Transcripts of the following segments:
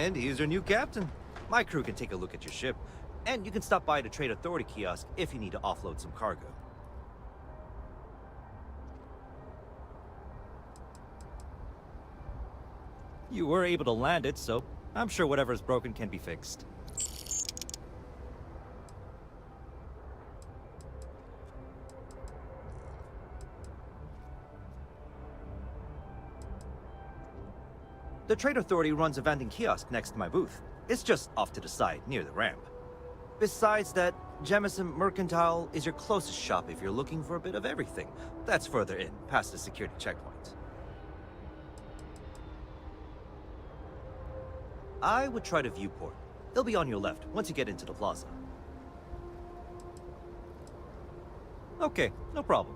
And he's your new captain. My crew can take a look at your ship, and you can stop by the Trade Authority kiosk if you need to offload some cargo. You were able to land it, so I'm sure whatever's broken can be fixed. The Trade Authority runs a vending kiosk next to my booth. It's just off to the side, near the ramp. Besides that, Jemison Mercantile is your closest shop if you're looking for a bit of everything. That's further in, past the security checkpoint. I would try the viewport. It'll be on your left, once you get into the plaza. Okay, no problem.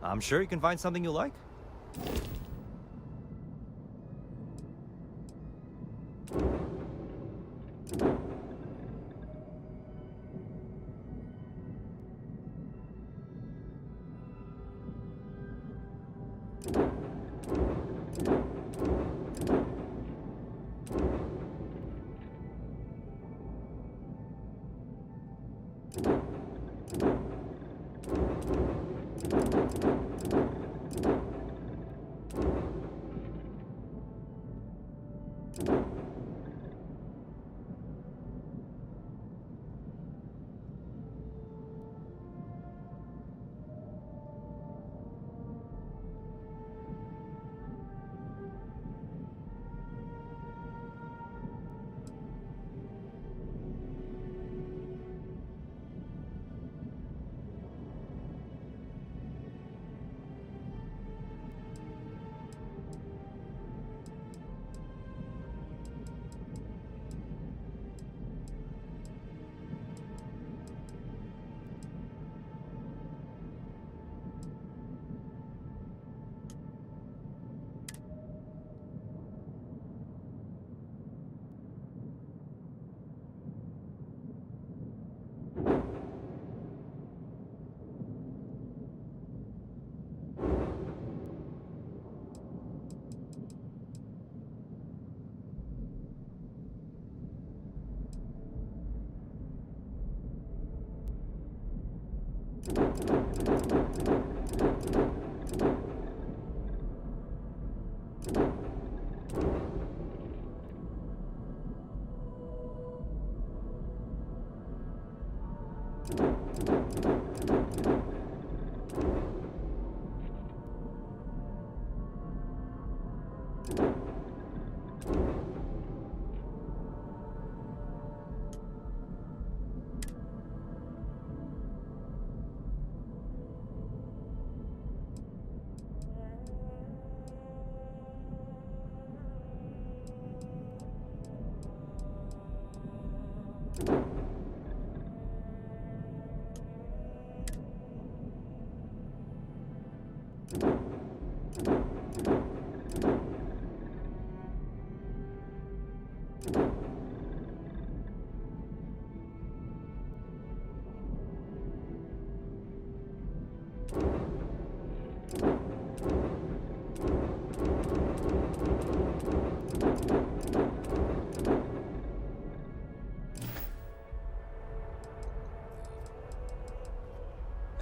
I'm sure you can find something you like.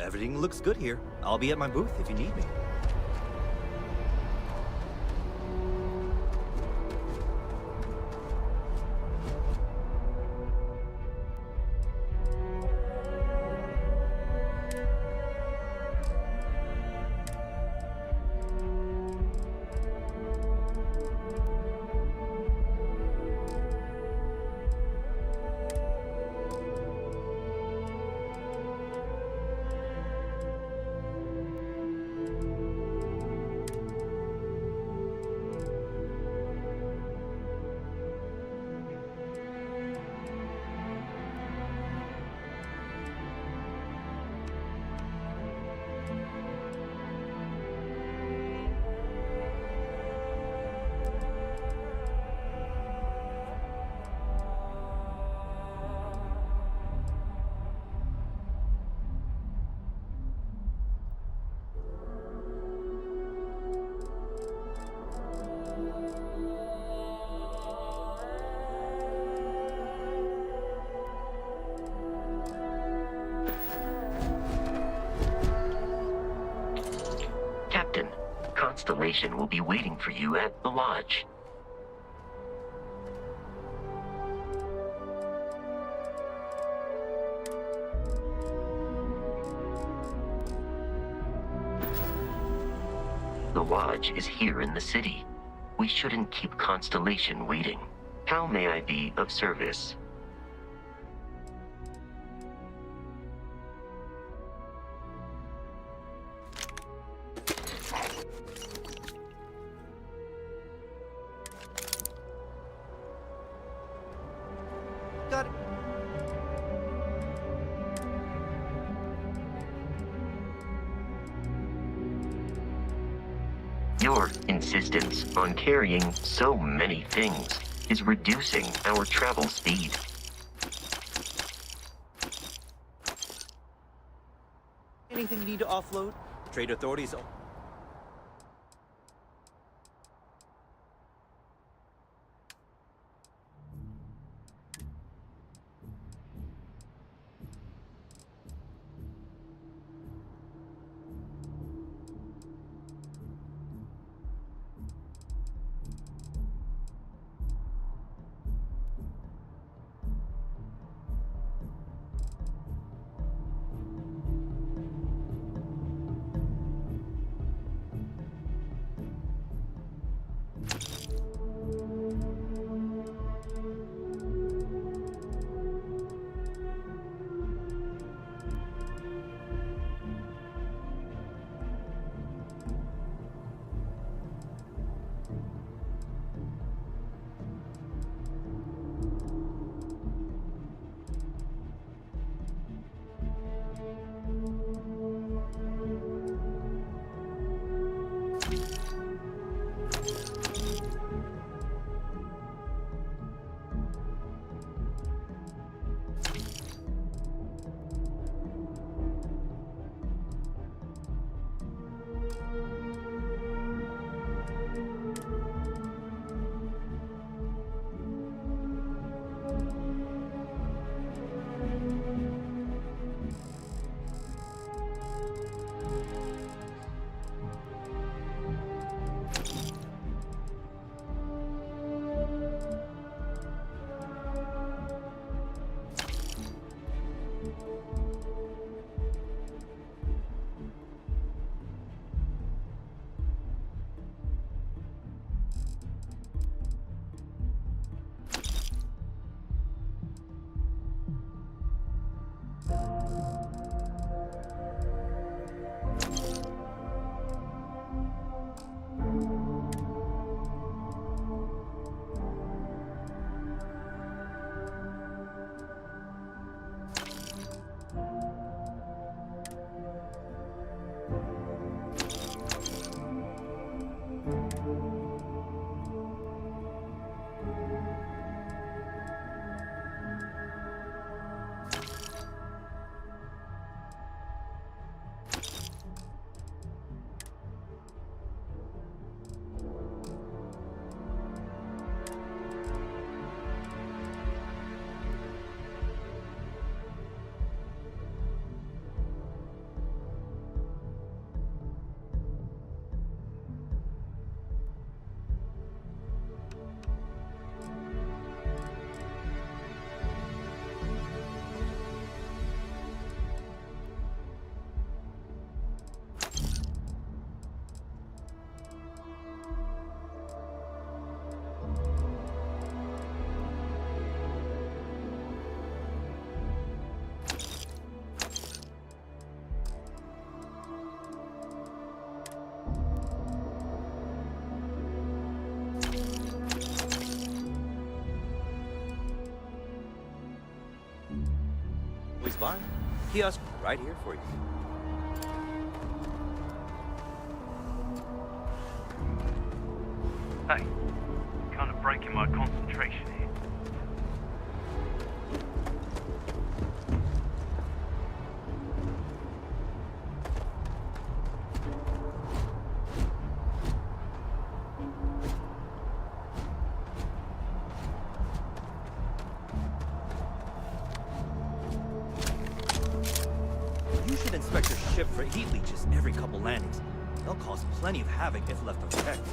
Everything looks good here. I'll be at my booth if you need me. Captain, Constellation will be waiting for you at the lodge. The lodge is here in the city. We shouldn't keep Constellation waiting. How may I be of service? Got it. Your insistence on carrying so many things is reducing our travel speed. Anything you need to offload? Trade authorities. always by. Kiosk right here for you. Hey, kind of breaking my concentration here. You should inspect your ship for heat leeches every couple landings. They'll cause plenty of havoc if left unchecked.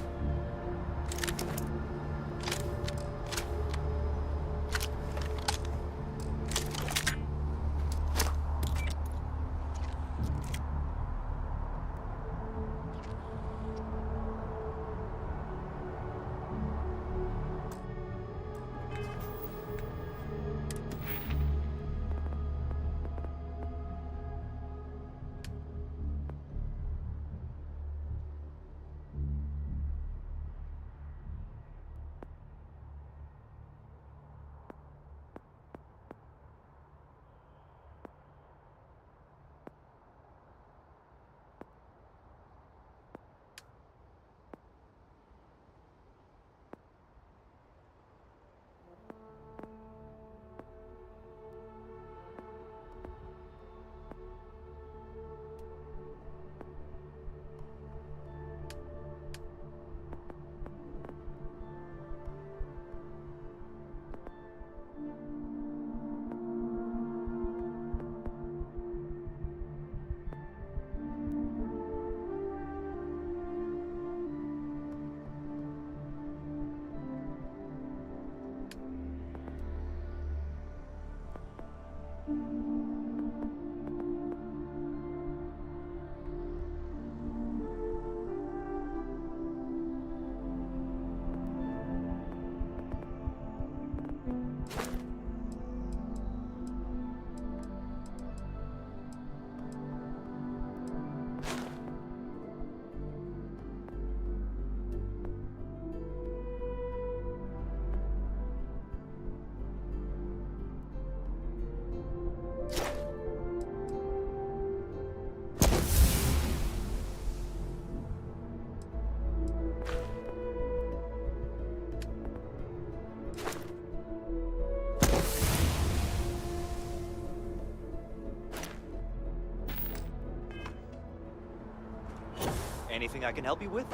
Anything I can help you with?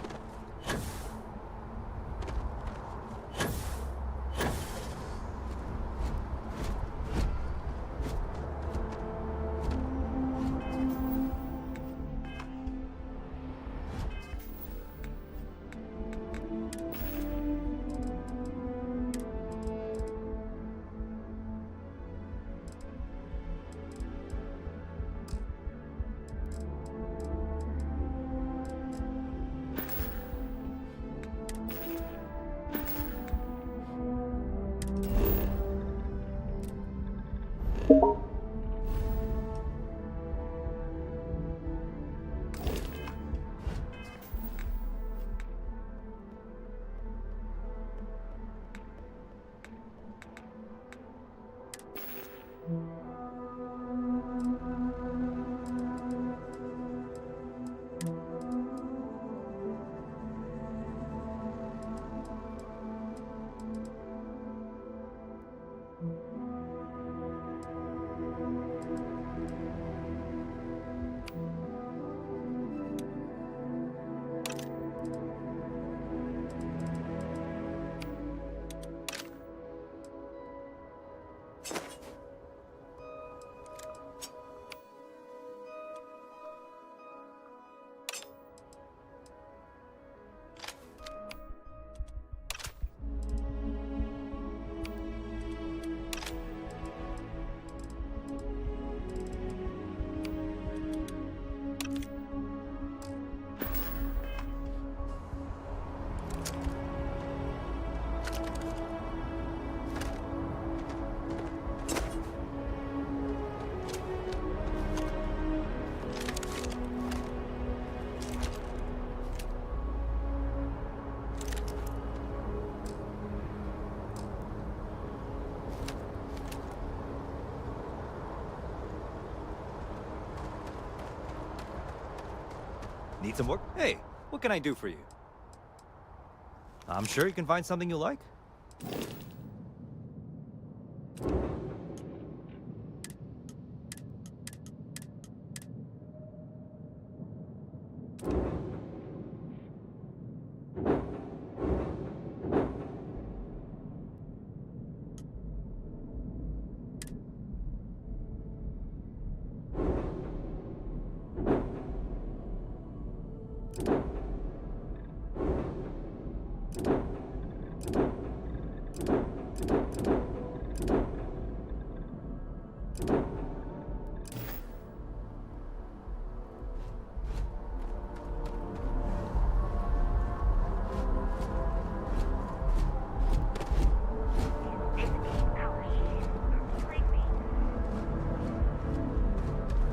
Need some work? Hey, what can I do for you? I'm sure you can find something you like.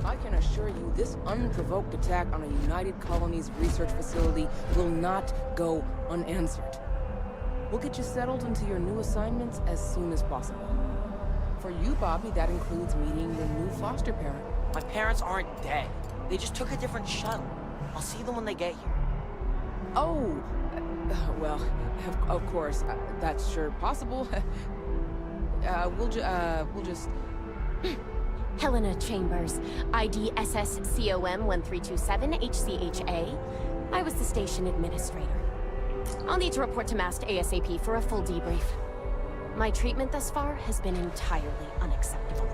I can assure you this unprovoked attack on a United Colonies research facility will not go unanswered. We'll get you settled into your new assignments as soon as possible. For you, Bobby, that includes meeting your new foster parent. My parents aren't dead. They just took a different shuttle. I'll see them when they get here. Oh, well, of course, that's sure possible. We'll just... Helena Chambers, ID SSCOM 1327 HCHA. I was the station administrator. I'll need to report to MAST ASAP for a full debrief. My treatment thus far has been entirely unacceptable.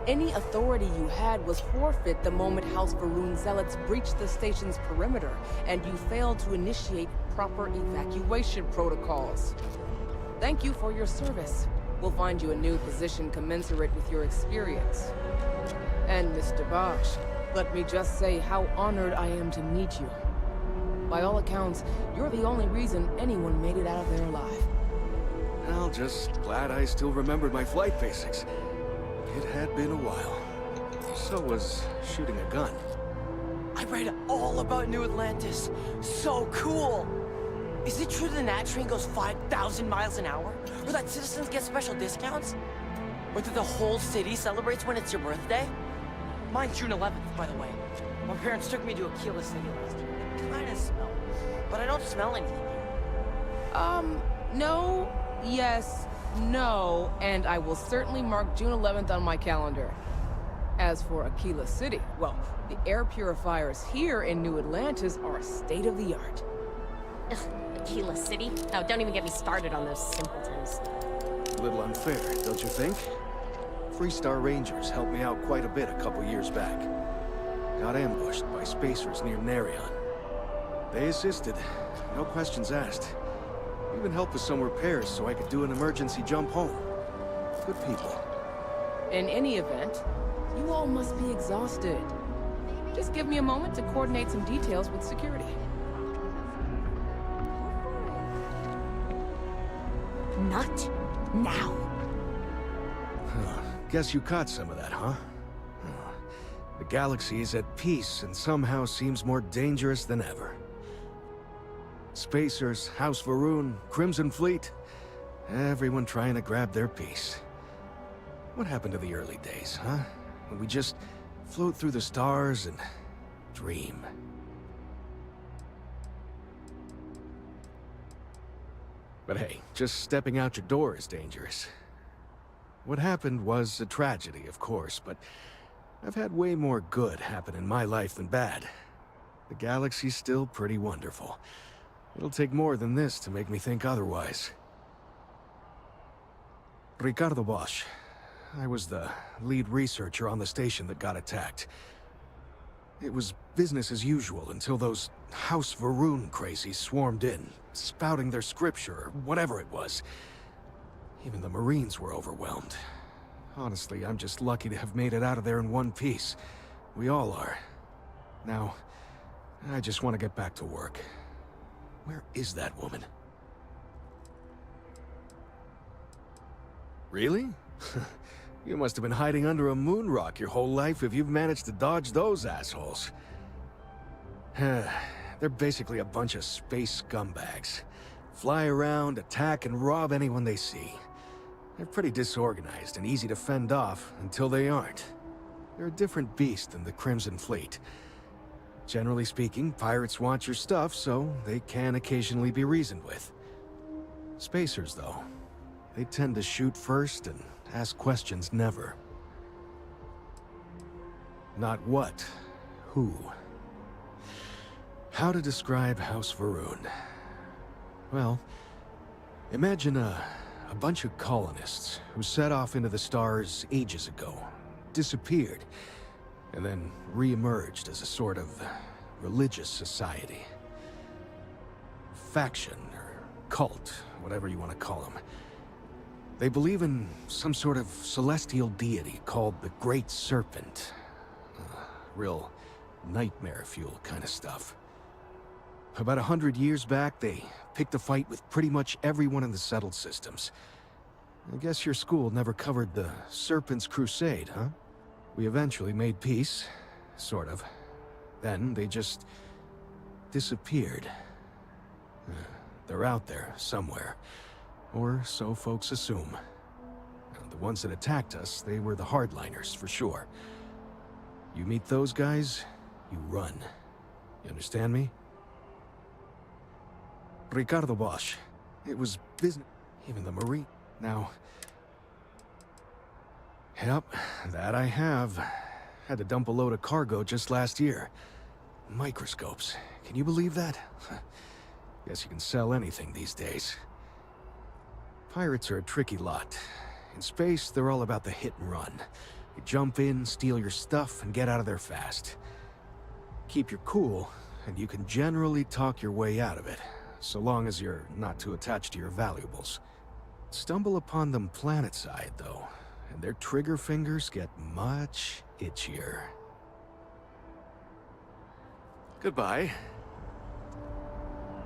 Any authority you had was forfeit the moment House Varun zealots breached the station's perimeter, and you failed to initiate proper evacuation protocols. Thank you for your service. We'll find you a new position commensurate with your experience. And Mr. Bosch, let me just say how honored I am to meet you. By all accounts, you're the only reason anyone made it out of there alive. Well, just glad I still remembered my flight basics. It had been a while. So was shooting a gun. I read all about New Atlantis. So cool! Is it true the Nat train goes 5,000 miles an hour? Or that citizens get special discounts? Or that the whole city celebrates when it's your birthday? Mine's June 11th, by the way. My parents took me to Aquila City last year. It kinda smelled. But I don't smell anything here. No, yes, no, and I will certainly mark June 11th on my calendar. As for Aquila City, well, the air purifiers here in New Atlantis are state-of-the-art. Ugh, Aquila City? Oh, don't even get me started on those simpletons. A little unfair, don't you think? Freestar Rangers helped me out quite a bit a couple years back. Got ambushed by spacers near Narion. They assisted, no questions asked. Even helped with some repairs so I could do an emergency jump home. Good people. In any event, you all must be exhausted. Just give me a moment to coordinate some details with security. Not now. Guess you caught some of that, huh? The galaxy is at peace and somehow seems more dangerous than ever. Spacers, House Varun, Crimson Fleet, everyone trying to grab their piece. What happened to the early days, huh? When we just float through the stars and dream. But hey, just stepping out your door is dangerous. What happened was a tragedy, of course, but I've had way more good happen in my life than bad. The galaxy's still pretty wonderful. It'll take more than this to make me think otherwise. Ricardo Bosch. I was the lead researcher on the station that got attacked. It was business as usual until those House Varun crazies swarmed in, spouting their scripture or whatever it was. Even the Marines were overwhelmed. Honestly, I'm just lucky to have made it out of there in one piece. We all are. Now, I just want to get back to work. Where is that woman? Really? You must have been hiding under a moon rock your whole life if you've managed to dodge those assholes. They're basically a bunch of space scumbags. Fly around, attack, and rob anyone they see. They're pretty disorganized and easy to fend off until they aren't. They're a different beast than the Crimson Fleet. Generally speaking, pirates want your stuff, so they can occasionally be reasoned with. Spacers, though, they tend to shoot first and ask questions never. Not what, who. How to describe House Va'ruun? Well, imagine a bunch of colonists who set off into the stars ages ago, disappeared, and then re-emerged as a sort of religious society. Faction, or cult, whatever you want to call them. They believe in some sort of celestial deity called the Great Serpent. Real nightmare fuel kind of stuff. About 100 years back, they picked a fight with pretty much everyone in the settled systems. I guess your school never covered the Serpent's Crusade, huh? We eventually made peace, sort of. Then they just disappeared. They're out there, somewhere. Or so folks assume. The ones that attacked us, they were the hardliners, for sure. You meet those guys, you run. You understand me? Ricardo Bosch. It was business. Even the Marine. Now... Yep, that I have. Had to dump a load of cargo just last year. Microscopes. Can you believe that? Guess you can sell anything these days. Pirates are a tricky lot. In space, they're all about the hit and run. You jump in, steal your stuff, and get out of there fast. Keep your cool, and you can generally talk your way out of it, so long as you're not too attached to your valuables. Stumble upon them planetside, though, and their trigger fingers get much itchier. Goodbye.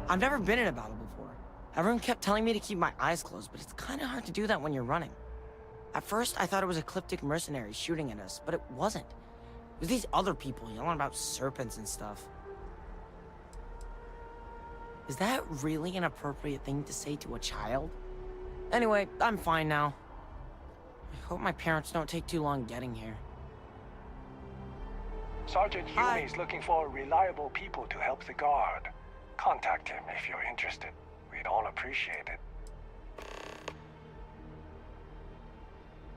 I've never been in a battle before. Everyone kept telling me to keep my eyes closed, but it's kind of hard to do that when you're running. At first, I thought it was ecliptic mercenaries shooting at us, but it wasn't. It was these other people yelling about serpents and stuff. Is that really an appropriate thing to say to a child? Anyway, I'm fine now. I hope my parents don't take too long getting here. Sergeant Hi. Yumi is looking for reliable people to help the guard. Contact him if you're interested. We'd all appreciate it.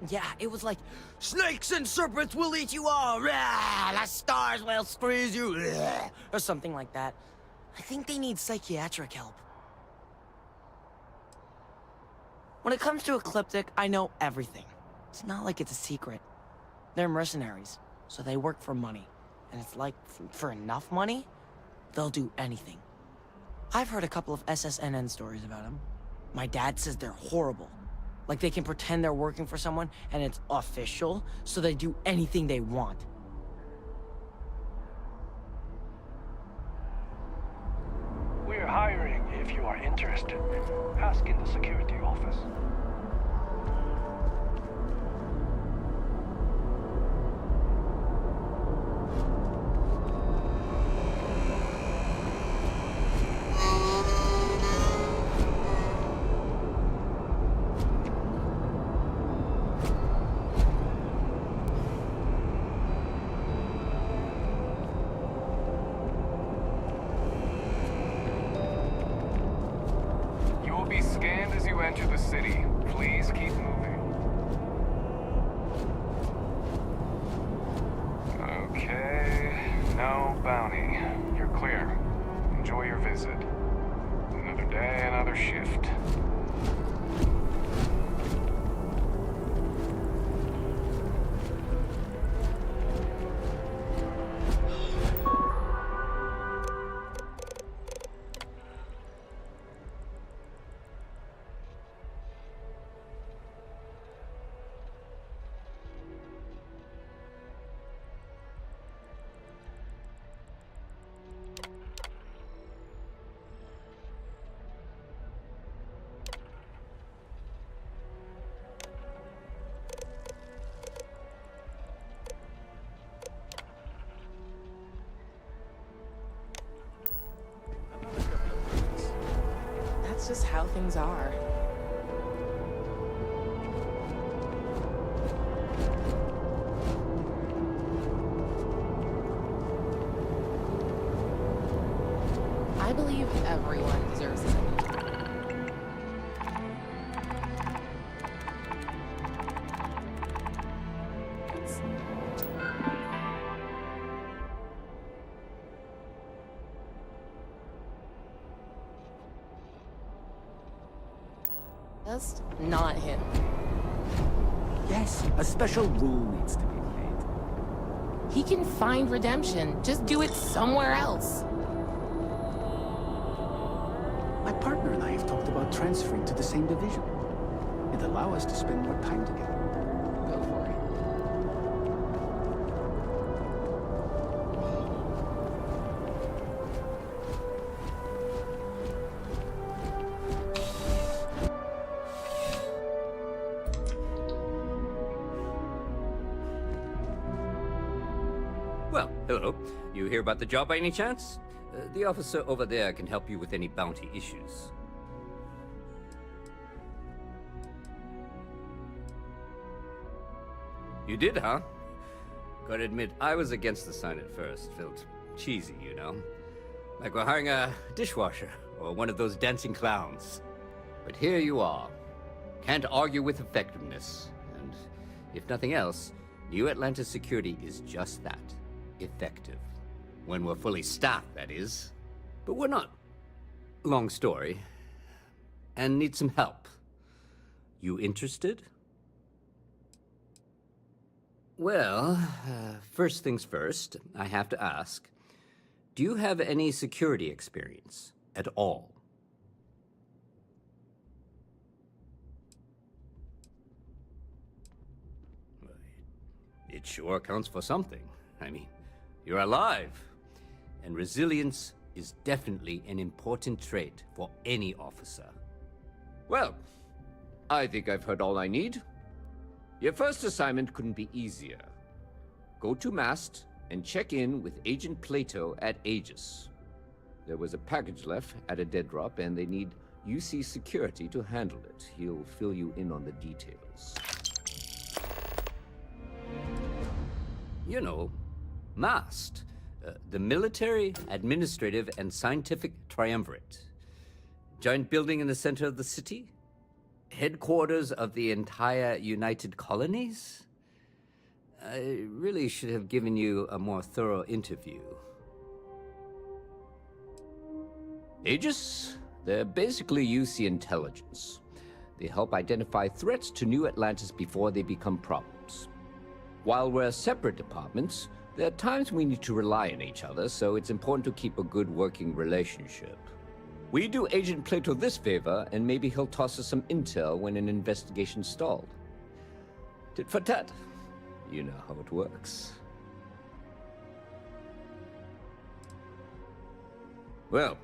Yeah, it was like, snakes and serpents will eat you all, rah, the stars will squeeze you, rah, or something like that. I think they need psychiatric help. When it comes to Ecliptic, I know everything. It's not like it's a secret. They're mercenaries, so they work for money. And it's like, for enough money, they'll do anything. I've heard a couple of SSNN stories about them. My dad says they're horrible. Like they can pretend they're working for someone and it's official, so they do anything they want. We're hiring if you are interested. Ask in the security office. You will be scanned as you enter the city. Please keep moving. Okay, no bounty. You're clear. Enjoy your visit. Another day, another shift. That's just how things are. Everyone deserves a second chance. Just not him. Yes, a special rule needs to be made. He can find redemption. Just do it somewhere else. My partner and I have talked about transferring to the same division. It'd allow us to spend more time together. Go for it. Well, hello. You hear about the job by any chance? The officer over there can help you with any bounty issues. You did, huh? Gotta admit, I was against the sign at first. Felt cheesy, you know? Like we're hiring a dishwasher or one of those dancing clowns. But here you are. Can't argue with effectiveness. And if nothing else, New Atlantis security is just that. Effective. When we're fully staffed, that is. But we're not. Long story. And need some help. You interested? Well, first things first, I have to ask, do you have any security experience at all? It sure counts for something. I mean, you're alive. And resilience is definitely an important trait for any officer. Well, I think I've heard all I need. Your first assignment couldn't be easier. Go to Mast and check in with Agent Plato at Aegis. There was a package left at a dead drop, and they need UC security to handle it. He'll fill you in on the details. You know, MAST, the Military, Administrative, and Scientific Triumvirate. Giant building in the center of the city? Headquarters of the entire United Colonies? I really should have given you a more thorough interview. Aegis? They're basically UC intelligence. They help identify threats to New Atlantis before they become problems. While we're separate departments, there are times we need to rely on each other, so it's important to keep a good working relationship. We do Agent Plato this favor, and maybe he'll toss us some intel when an investigation stalled. Tit for tat. You know how it works. Well,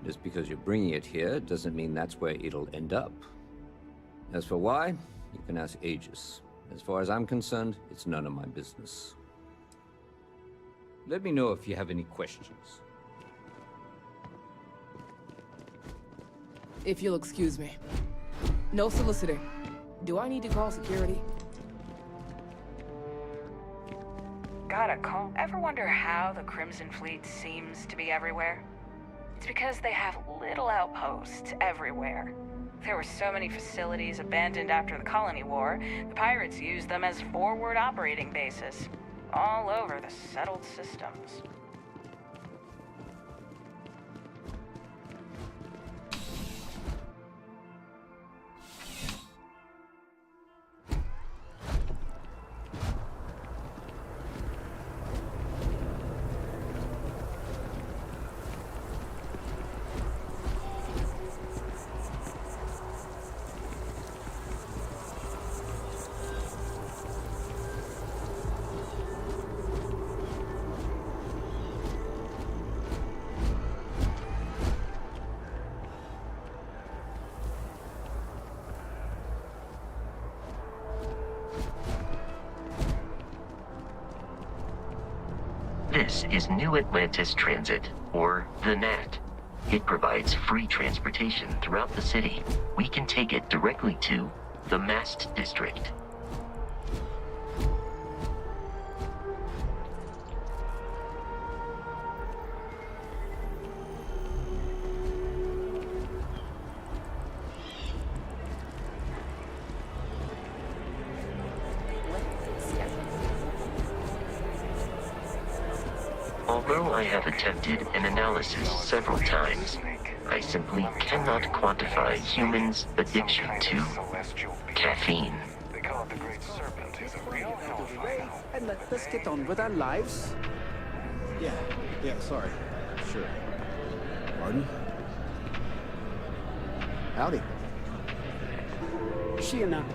just because you're bringing it here doesn't mean that's where it'll end up. As for why, you can ask Aegis. As far as I'm concerned, it's none of my business. Let me know if you have any questions. If you'll excuse me. No soliciting. Do I need to call security? Got a call. Ever wonder how the Crimson Fleet seems to be everywhere? It's because they have little outposts everywhere. There were so many facilities abandoned after the Colony War, the pirates used them as forward operating bases, all over the settled systems. This is New Atlantis Transit, or the NAT. It provides free transportation throughout the city. We can take it directly to the Mast District. Although I have attempted an analysis several times, I simply cannot quantify humans' addiction to caffeine. They call it the Great Serpent. He's a real hellfire. And let's get on with our lives. Yeah, sorry. Sure. Pardon? Howdy. See you now.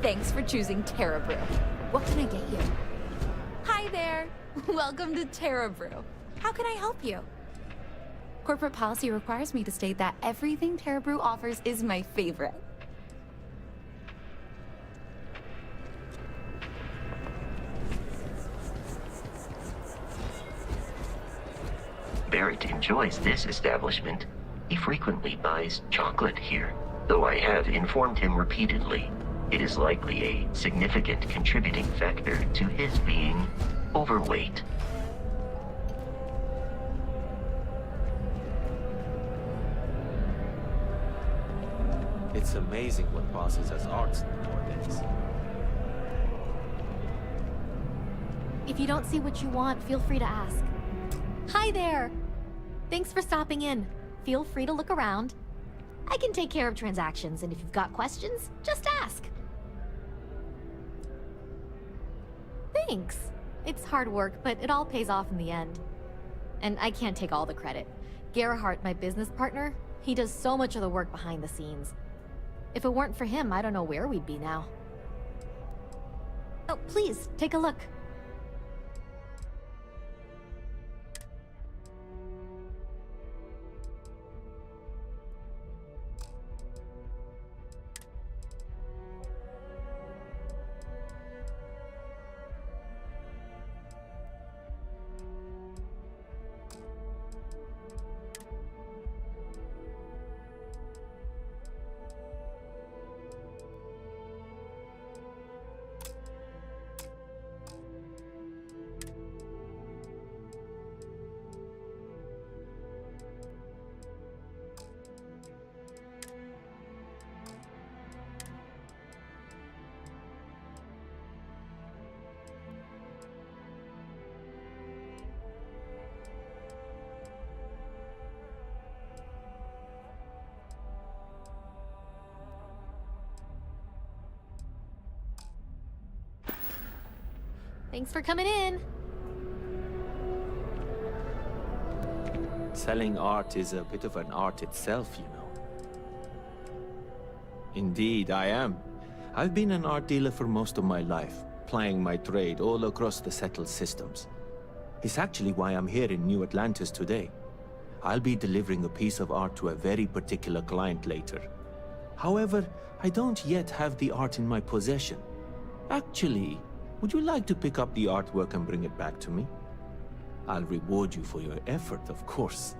Thanks for choosing Terra Brew. What can I get you? Hi there. Welcome to Terra Brew. How can I help you? Corporate policy requires me to state that everything Terra Brew offers is my favorite. Barrett enjoys this establishment. He frequently buys chocolate here, though I have informed him repeatedly it is likely a significant contributing factor to his being overweight. It's amazing what passes as art nowadays. If you don't see what you want, feel free to ask. Hi there! Thanks for stopping in. Feel free to look around. I can take care of transactions, and if you've got questions, just ask. Thanks. It's hard work, but it all pays off in the end. And I can't take all the credit. Gerhardt, my business partner, he does so much of the work behind the scenes. If it weren't for him, I don't know where we'd be now. Oh, please, take a look. Thanks for coming in. Selling art is a bit of an art itself, you know. Indeed, I am. I've been an art dealer for most of my life, plying my trade all across the settled systems. It's actually why I'm here in New Atlantis today. I'll be delivering a piece of art to a very particular client later. However, I don't yet have the art in my possession. Actually, would you like to pick up the artwork and bring it back to me? I'll reward you for your effort, of course.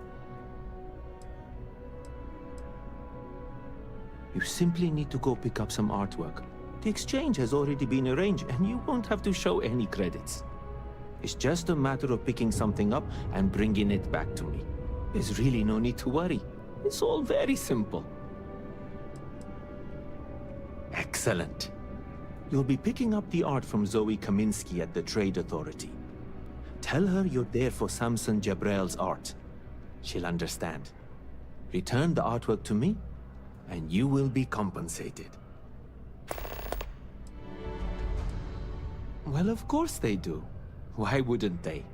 You simply need to go pick up some artwork. The exchange has already been arranged, and you won't have to show any credits. It's just a matter of picking something up and bringing it back to me. There's really no need to worry. It's all very simple. Excellent. You'll be picking up the art from Zoe Kaminsky at the Trade Authority. Tell her you're there for Samson Jabrel's art. She'll understand. Return the artwork to me, and you will be compensated. Well, of course they do. Why wouldn't they?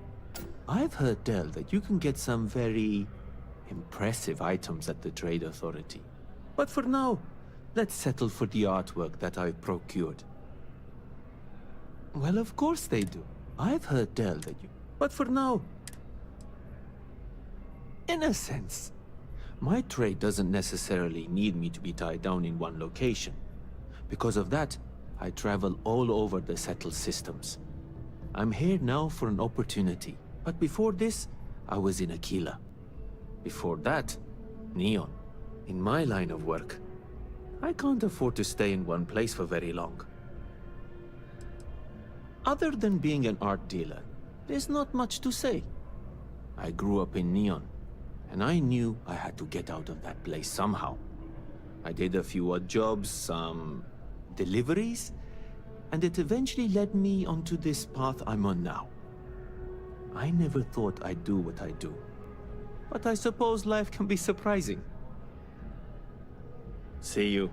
I've heard tell that you can get some very impressive items at the Trade Authority. But for now, let's settle for the artwork that I've procured. Well, of course they do. I've heard tell that you... But for now... In a sense, my trade doesn't necessarily need me to be tied down in one location. Because of that, I travel all over the settled systems. I'm here now for an opportunity. But before this, I was in Aquila. Before that, Neon. In my line of work, I can't afford to stay in one place for very long. Other than being an art dealer, there's not much to say. I grew up in Neon, and I knew I had to get out of that place somehow. I did a few odd jobs, some deliveries, and it eventually led me onto this path I'm on now. I never thought I'd do what I do, but I suppose life can be surprising. See you.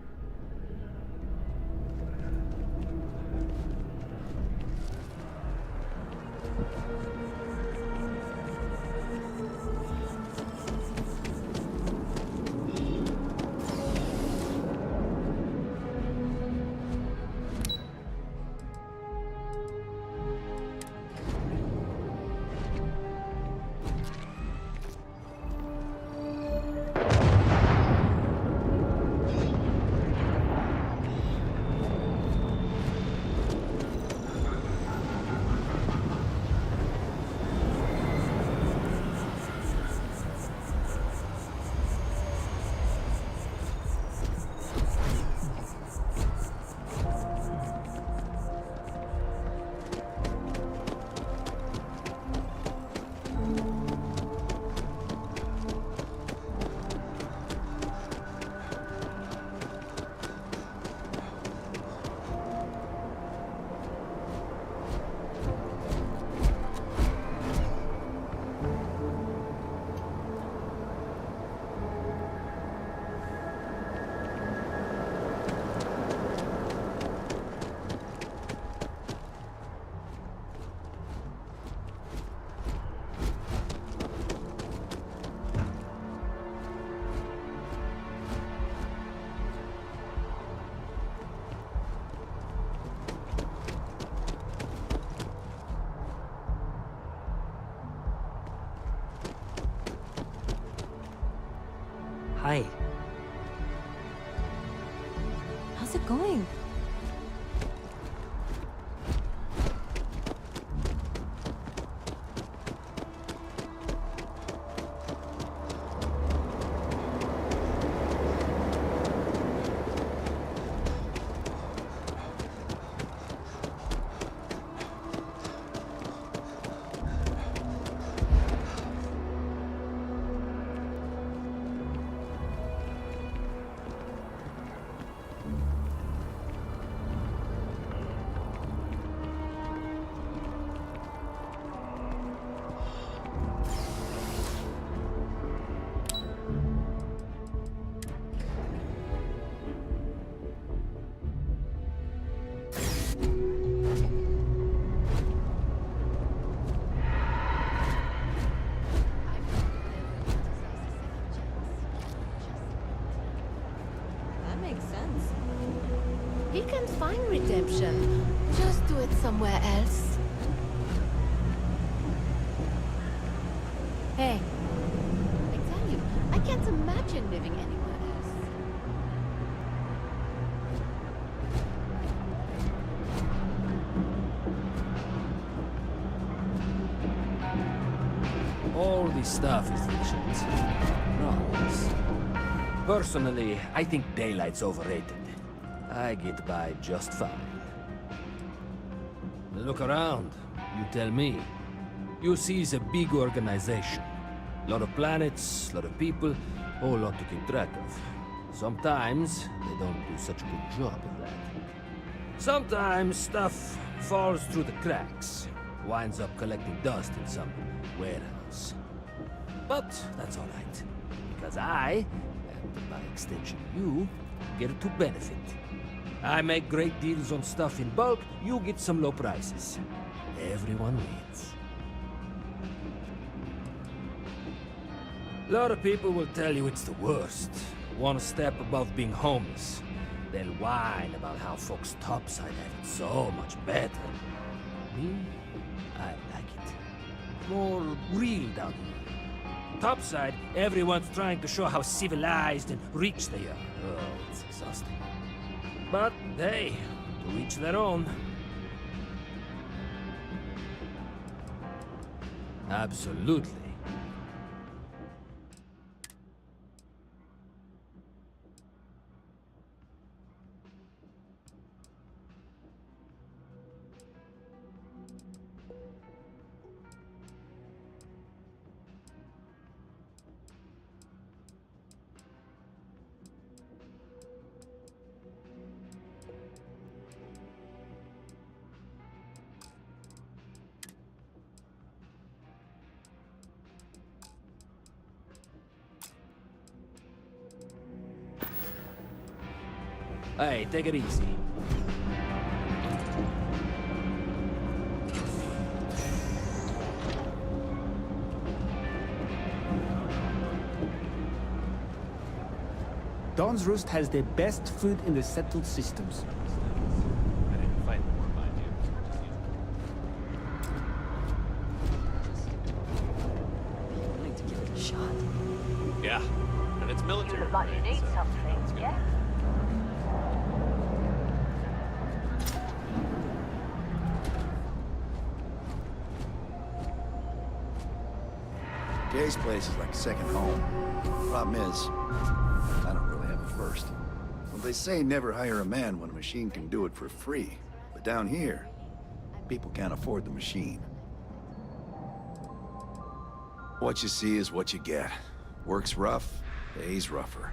Hi. How's it going? He can find redemption. Just do it somewhere else. Hey, I tell you, I can't imagine living anywhere else. All this stuff is legit. Wrongs. Personally, I think daylight's overrated. I get by just fine. Look around. You tell me. You see it's a big organization. A lot of planets, a lot of people, whole lot to keep track of. Sometimes they don't do such a good job of that. Sometimes stuff falls through the cracks, winds up collecting dust in some warehouse. But that's all right, because I, and by extension you, get to benefit. I make great deals on stuff in bulk, you get some low prices. Everyone wins. A lot of people will tell you it's the worst. One step above being homeless. They'll whine about how folks topside have it so much better. Me? I like it. More real down here. Topside, everyone's trying to show how civilized and rich they are. Oh, it's exhausting. But, hey, to each their own. Absolutely. Hey, take it easy. Dawn's Roost has the best food in the settled systems. Willing to give it a shot. Yeah, and it's military. You look like you need something, yeah? Jay's place is like a second home. Problem is, I don't really have a first. Well, they say never hire a man when a machine can do it for free. But down here, people can't afford the machine. What you see is what you get. Work's rough, pays rougher.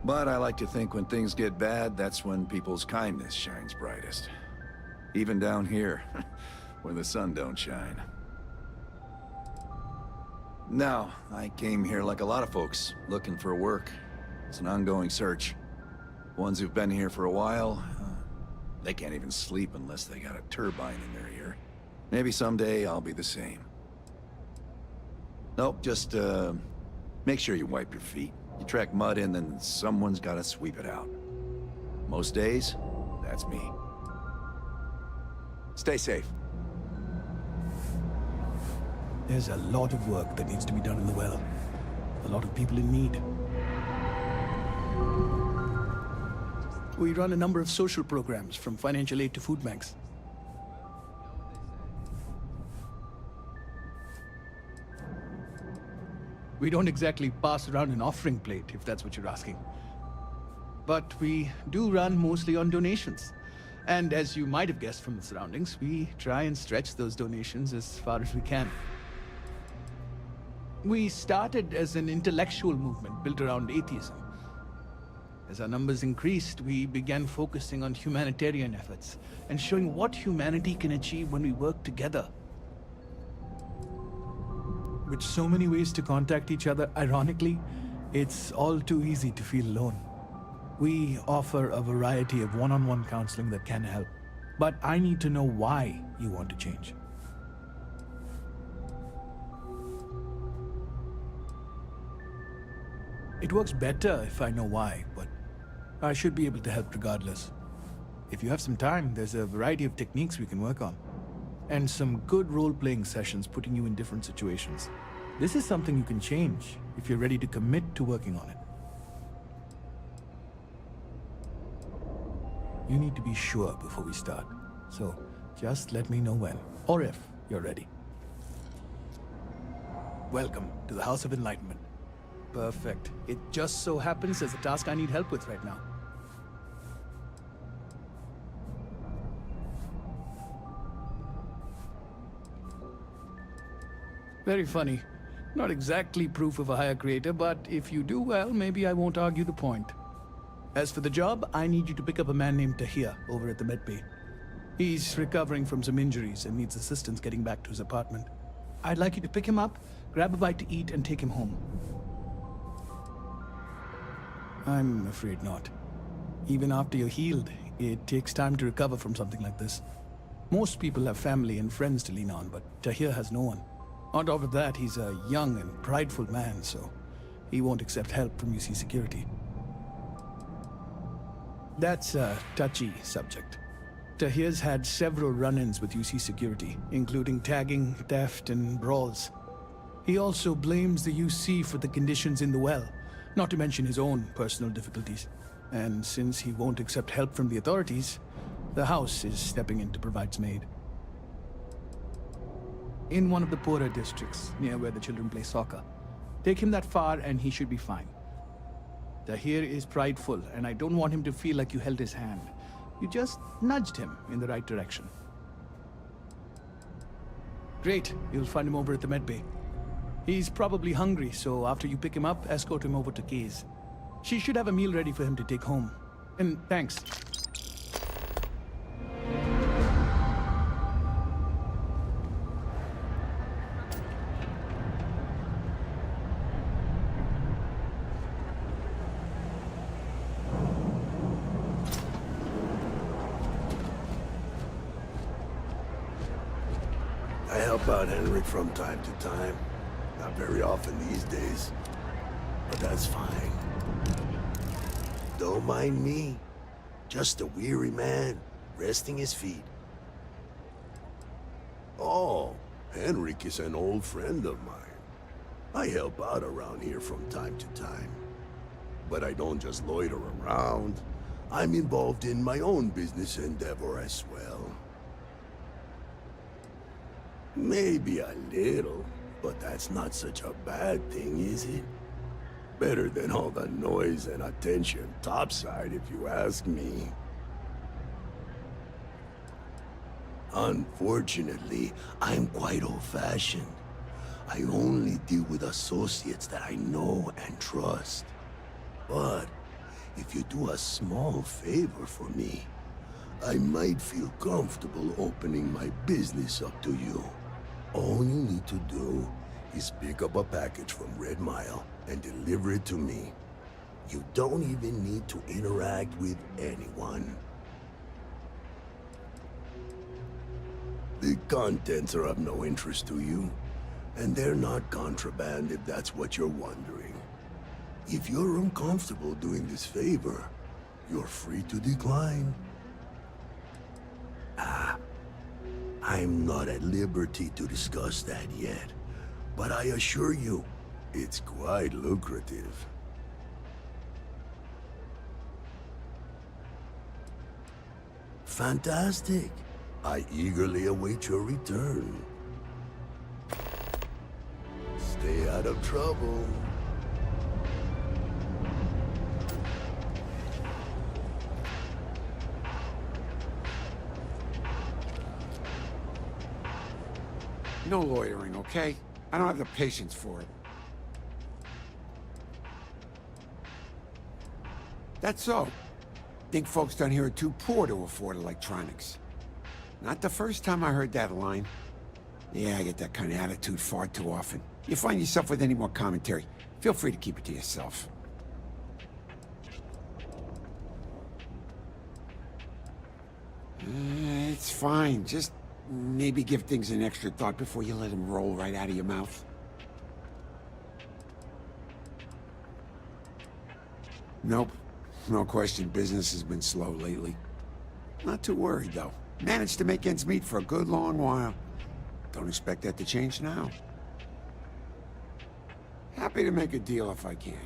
But I like to think when things get bad, that's when people's kindness shines brightest. Even down here, where the sun don't shine. No, I came here like a lot of folks, looking for work. It's an ongoing search. Ones who've been here for a while, they can't even sleep unless they got a turbine in their ear. Maybe someday I'll be the same. Nope, just, make sure you wipe your feet. You track mud in, then someone's gotta sweep it out. Most days, that's me. Stay safe. There's a lot of work that needs to be done in the well. A lot of people in need. We run a number of social programs, from financial aid to food banks. We don't exactly pass around an offering plate, if that's what you're asking. But we do run mostly on donations. And as you might have guessed from the surroundings, we try and stretch those donations as far as we can. We started as an intellectual movement built around atheism. As our numbers increased, we began focusing on humanitarian efforts and showing what humanity can achieve when we work together. With so many ways to contact each other, ironically, it's all too easy to feel alone. We offer a variety of one-on-one counseling that can help, but I need to know why you want to change. It works better if I know why, but I should be able to help regardless. If you have some time, there's a variety of techniques we can work on. And some good role-playing sessions putting you in different situations. This is something you can change if you're ready to commit to working on it. You need to be sure before we start. So, just let me know when, or if, you're ready. Welcome to the House of Enlightenment. Perfect. It just so happens there's a task I need help with right now. Very funny. Not exactly proof of a higher creator, but if you do well, maybe I won't argue the point. As for the job, I need you to pick up a man named Tahir over at the medbay. He's recovering from some injuries and needs assistance getting back to his apartment. I'd like you to pick him up, grab a bite to eat, and take him home. I'm afraid not. Even after you're healed, it takes time to recover from something like this. Most people have family and friends to lean on, but Tahir has no one. On top of that, he's a young and prideful man, so he won't accept help from UC Security. That's a touchy subject. Tahir's had several run-ins with UC Security, including tagging, theft, and brawls. He also blames the UC for the conditions in the well, not to mention his own personal difficulties. And since he won't accept help from the authorities, the House is stepping in to provide some aid. In one of the poorer districts, near where the children play soccer. Take him that far and he should be fine. Tahir is prideful, and I don't want him to feel like you held his hand. You just nudged him in the right direction. Great, you'll find him over at the medbay. He's probably hungry, so after you pick him up, escort him over to Kay's. She should have a meal ready for him to take home. And thanks. about Henrik from time to time. Not very often these days. But that's fine. Don't mind me. Just a weary man, resting his feet. Oh, Henrik is an old friend of mine. I help out around here from time to time. But I don't just loiter around. I'm involved in my own business endeavor as well. Maybe a little, but that's not such a bad thing, is it? Better than all the noise and attention topside, if you ask me. Unfortunately, I'm quite old-fashioned. I only deal with associates that I know and trust. But if you do a small favor for me, I might feel comfortable opening my business up to you. All you need to do is pick up a package from Red Mile and deliver it to me. You don't even need to interact with anyone. The contents are of no interest to you, and they're not contraband if that's what you're wondering. If you're uncomfortable doing this favor, you're free to decline. I'm not at liberty to discuss that yet, but I assure you, it's quite lucrative. Fantastic. I eagerly await your return. Stay out of trouble. No loitering, okay? I don't have the patience for it. That's so. Think folks down here are too poor to afford electronics. Not the first time I heard that line. Yeah, I get that kind of attitude far too often. You find yourself with any more commentary, feel free to keep it to yourself. It's fine. Just maybe give things an extra thought before you let them roll right out of your mouth. Nope. No question, business has been slow lately. Not too worried, though. Managed to make ends meet for a good long while. Don't expect that to change now. Happy to make a deal if I can.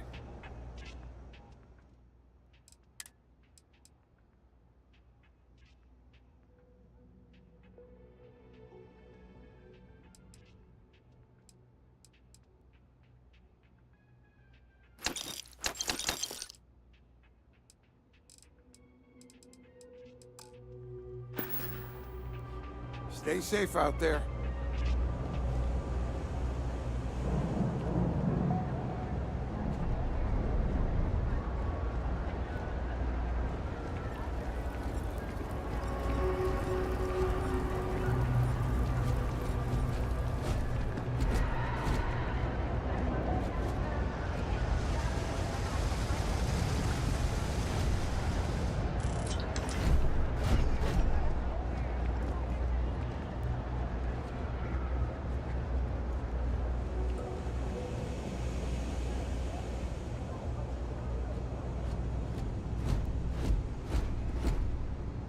Stay safe out there.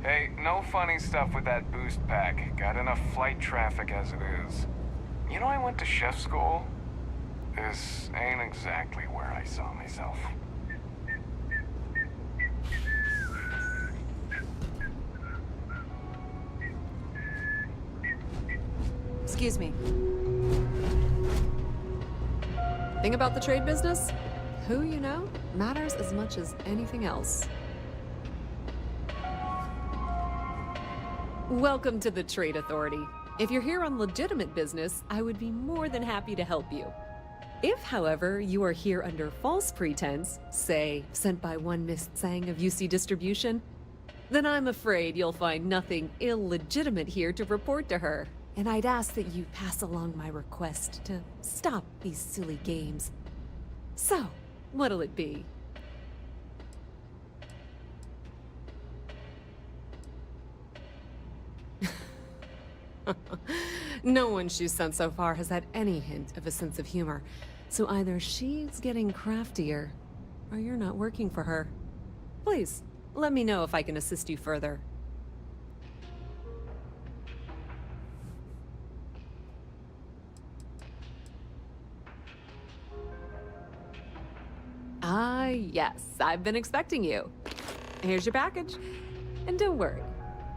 Hey, no funny stuff with that boost pack. Got enough flight traffic as it is. You know I went to chef school? This ain't exactly where I saw myself. Excuse me. Thing about the trade business? Who you know matters as much as anything else. Welcome to the Trade Authority. If you're here on legitimate business, I would be more than happy to help you. If, however, you are here under false pretense, say, sent by one Miss Tsang of UC Distribution, then I'm afraid you'll find nothing illegitimate here to report to her. And I'd ask that you pass along my request to stop these silly games. So, what'll it be? No one she's sent so far has had any hint of a sense of humor. So either she's getting craftier, or you're not working for her. Please, let me know if I can assist you further. Ah, yes, I've been expecting you. Here's your package. And don't worry,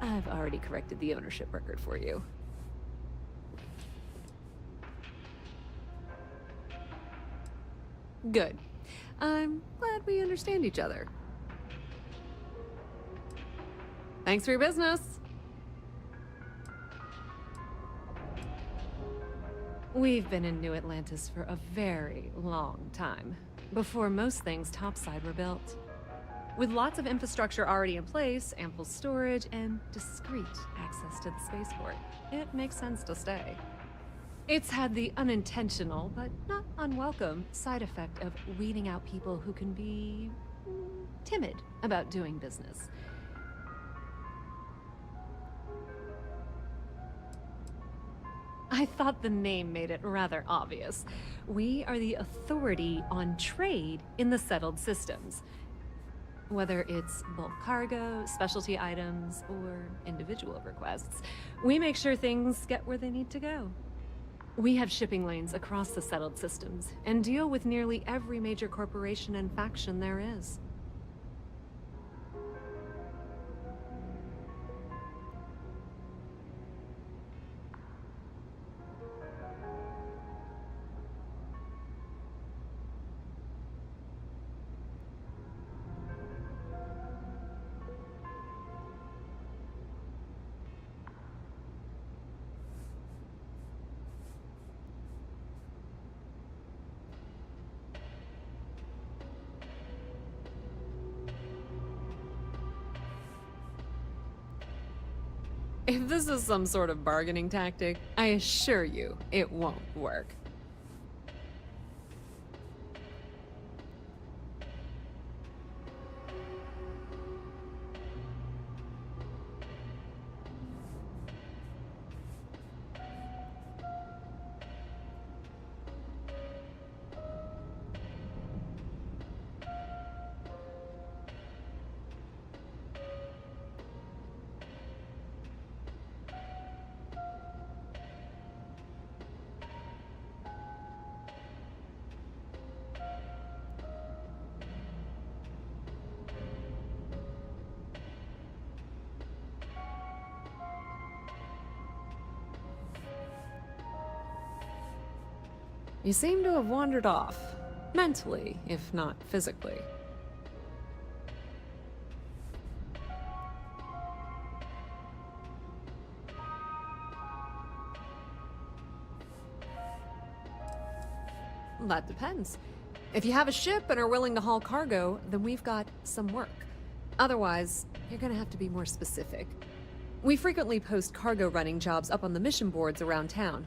I've already corrected the ownership record for you. Good. I'm glad we understand each other. Thanks for your business. We've been in New Atlantis for a very long time, before most things topside were built. With lots of infrastructure already in place, ample storage, and discreet access to the spaceport, it makes sense to stay. It's had the unintentional, but not unwelcome, side effect of weeding out people who can be timid about doing business. I thought the name made it rather obvious. We are the authority on trade in the settled systems. Whether it's bulk cargo, specialty items, or individual requests, we make sure things get where they need to go. We have shipping lanes across the settled systems, and deal with nearly every major corporation and faction there is. If this is some sort of bargaining tactic, I assure you it won't work. You seem to have wandered off. Mentally, if not physically. That depends. If you have a ship and are willing to haul cargo, then we've got some work. Otherwise, you're gonna have to be more specific. We frequently post cargo running jobs up on the mission boards around town.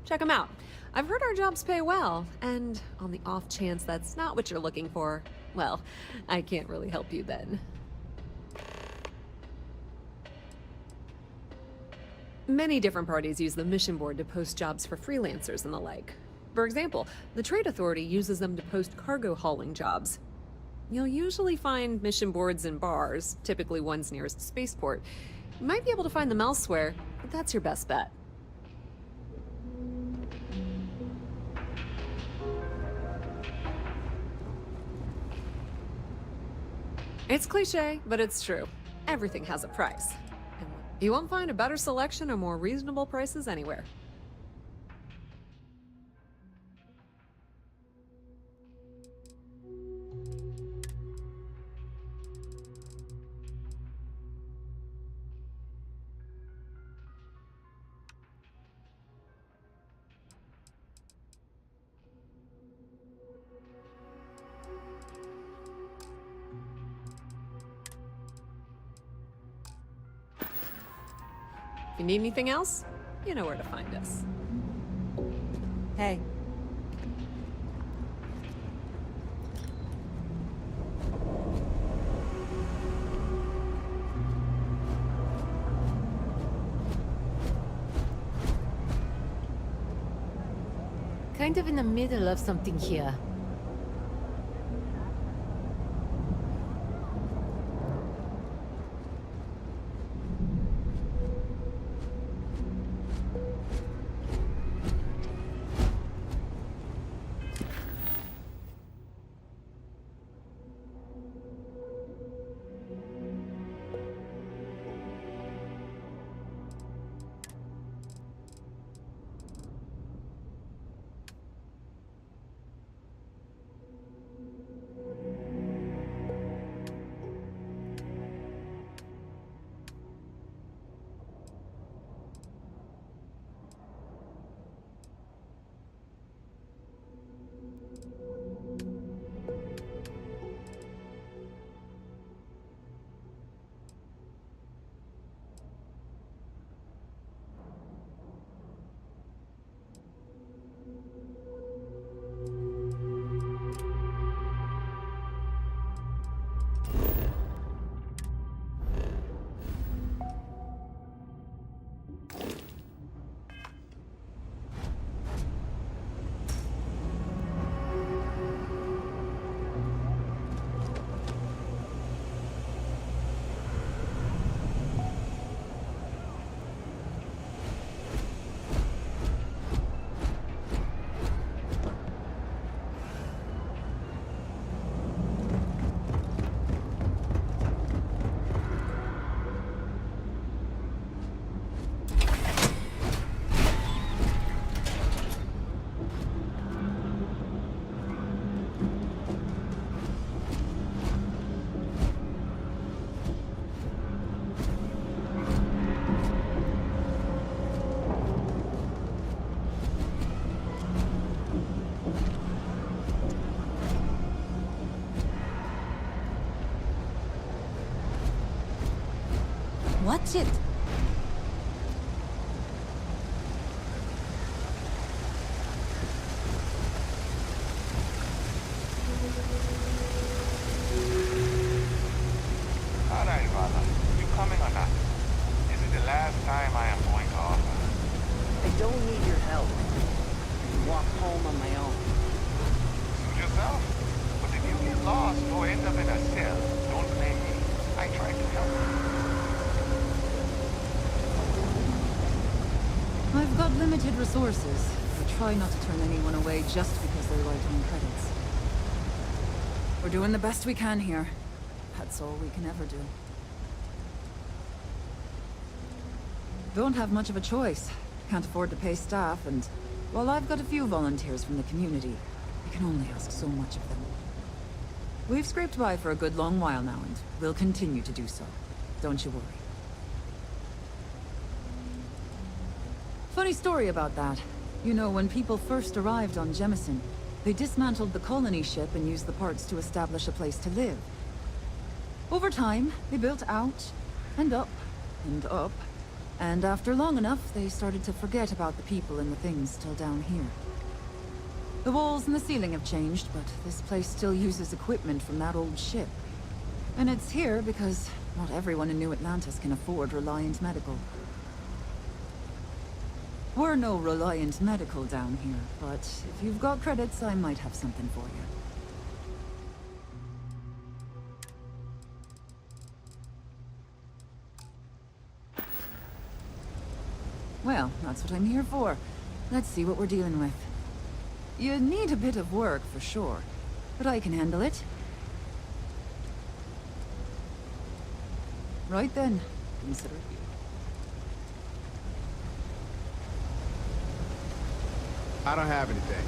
Check them out. I've heard our jobs pay well, and on the off chance that's not what you're looking for, well, I can't really help you then. Many different parties use the mission board to post jobs for freelancers and the like. For example, the Trade Authority uses them to post cargo hauling jobs. You'll usually find mission boards in bars, typically ones nearest a spaceport. You might be able to find them elsewhere, but that's your best bet. It's cliche, but it's true. Everything has a price. And you won't find a better selection or more reasonable prices anywhere. If you need anything else, you know where to find us. Hey. Kind of in the middle of something here. What's it? Alright, brother. You coming or not? This is the last time I am going to offer. I don't need your help. I can walk home on my own. Suit yourself. But if you get lost or end up in a cell, don't blame me. I tried to help you. I've got limited resources. I try not to turn anyone away just because they write on credits. We're doing the best we can here. That's all we can ever do. Don't have much of a choice. Can't afford to pay staff, and while I've got a few volunteers from the community, I can only ask so much of them. We've scraped by for a good long while now, and we'll continue to do so. Don't you worry. Funny story about that. You know, when people first arrived on Jemison, they dismantled the colony ship and used the parts to establish a place to live. Over time, they built out, and up, and up, and after long enough, they started to forget about the people and the things still down here. The walls and the ceiling have changed, but this place still uses equipment from that old ship. And it's here because not everyone in New Atlantis can afford Reliant Medical. We're no Reliant Medical down here, but if you've got credits, I might have something for you. Well, that's what I'm here for. Let's see what we're dealing with. You need a bit of work, for sure, but I can handle it. Right then, consider it. I don't have anything.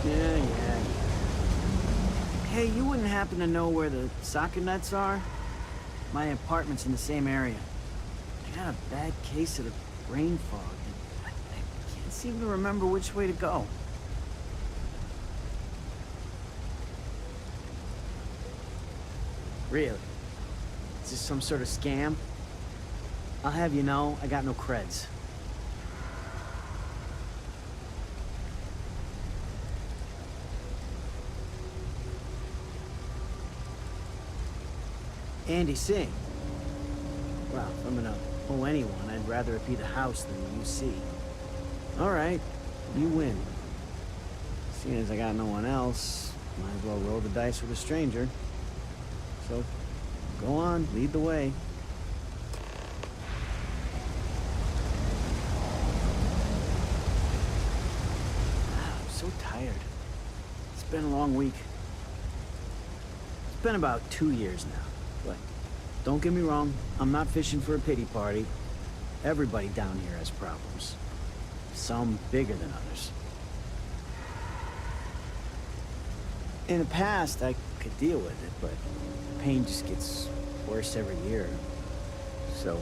Yeah. Hey, you wouldn't happen to know where the soccer nets are? My apartment's in the same area. I got a bad case of the brain fog. I can't seem to remember which way to go. Really? Is this some sort of scam? I'll have you know, I got no creds. Andy Singh. Well, if I'm gonna owe anyone, I'd rather it be the house than the UC. All right, you win. Seeing as I got no one else, might as well roll the dice with a stranger. So, go on, lead the way. I'm so tired. It's been a long week. It's been about 2 years now. But don't get me wrong, I'm not fishing for a pity party. Everybody down here has problems. Some bigger than others. In the past, I could deal with it, but the pain just gets worse every year. So,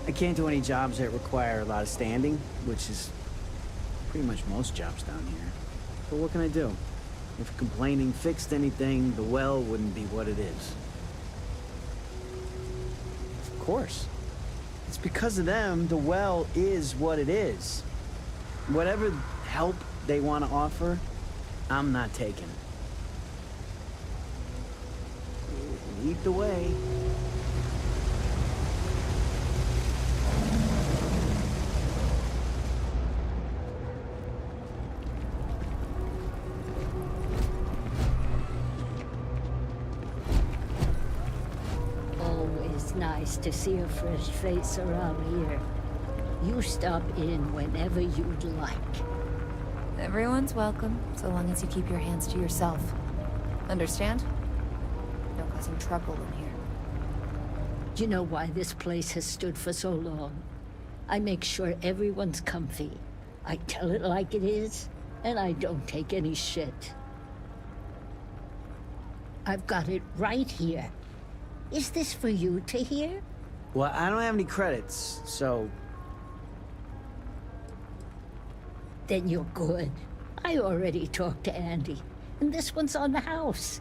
I can't do any jobs that require a lot of standing, which is pretty much most jobs down here. But what can I do? If complaining fixed anything, the well wouldn't be what it is. Of course. It's because of them, the well is what it is. Whatever help they want to offer, I'm not taking it. Lead the way. Nice to see a fresh face around here. You stop in whenever you'd like. Everyone's welcome, so long as you keep your hands to yourself. Understand? No causing trouble in here. Do you know why this place has stood for so long? I make sure everyone's comfy. I tell it like it is, and I don't take any shit. I've got it right here. Is this for you to hear? Well, I don't have any credits, so... Then you're good. I already talked to Andy, and this one's on the house.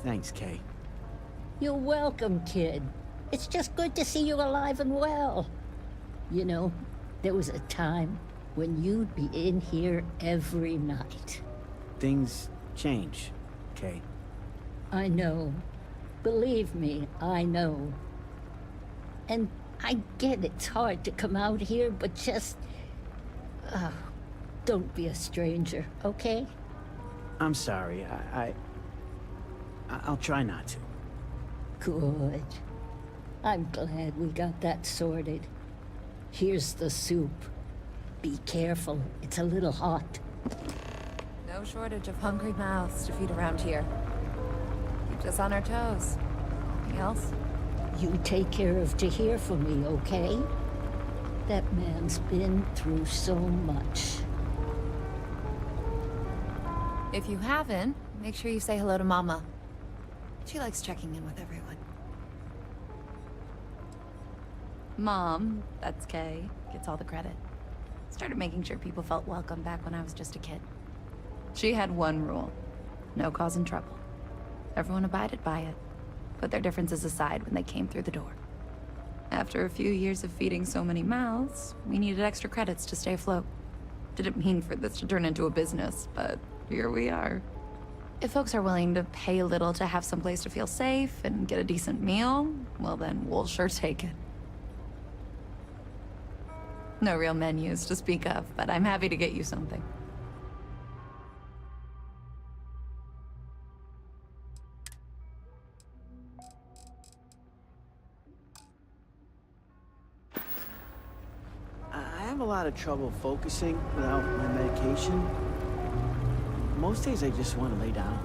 Thanks, Kay. You're welcome, kid. It's just good to see you alive and well. You know, there was a time when you'd be in here every night. Things change, Kay. I know. Believe me, I know. And I get it's hard to come out here, but just... don't be a stranger, okay? I'm sorry. I'll try not to. Good. I'm glad we got that sorted. Here's the soup. Be careful, it's a little hot. No shortage of hungry mouths to feed around here. Keeps us on our toes. Anything else? You take care of Tahir for me, okay? That man's been through so much. If you haven't, make sure you say hello to Mama. She likes checking in with everyone. Mom, that's Kay, gets all the credit. Started making sure people felt welcome back when I was just a kid. She had one rule: no causing trouble. Everyone abided by it, put their differences aside when they came through the door. After a few years of feeding so many mouths, we needed extra credits to stay afloat. Didn't mean for this to turn into a business, but here we are. If folks are willing to pay a little to have someplace to feel safe and get a decent meal, well then we'll sure take it. No real menus to speak of, but I'm happy to get you something. I have a lot of trouble focusing without my medication. Most days I just want to lay down.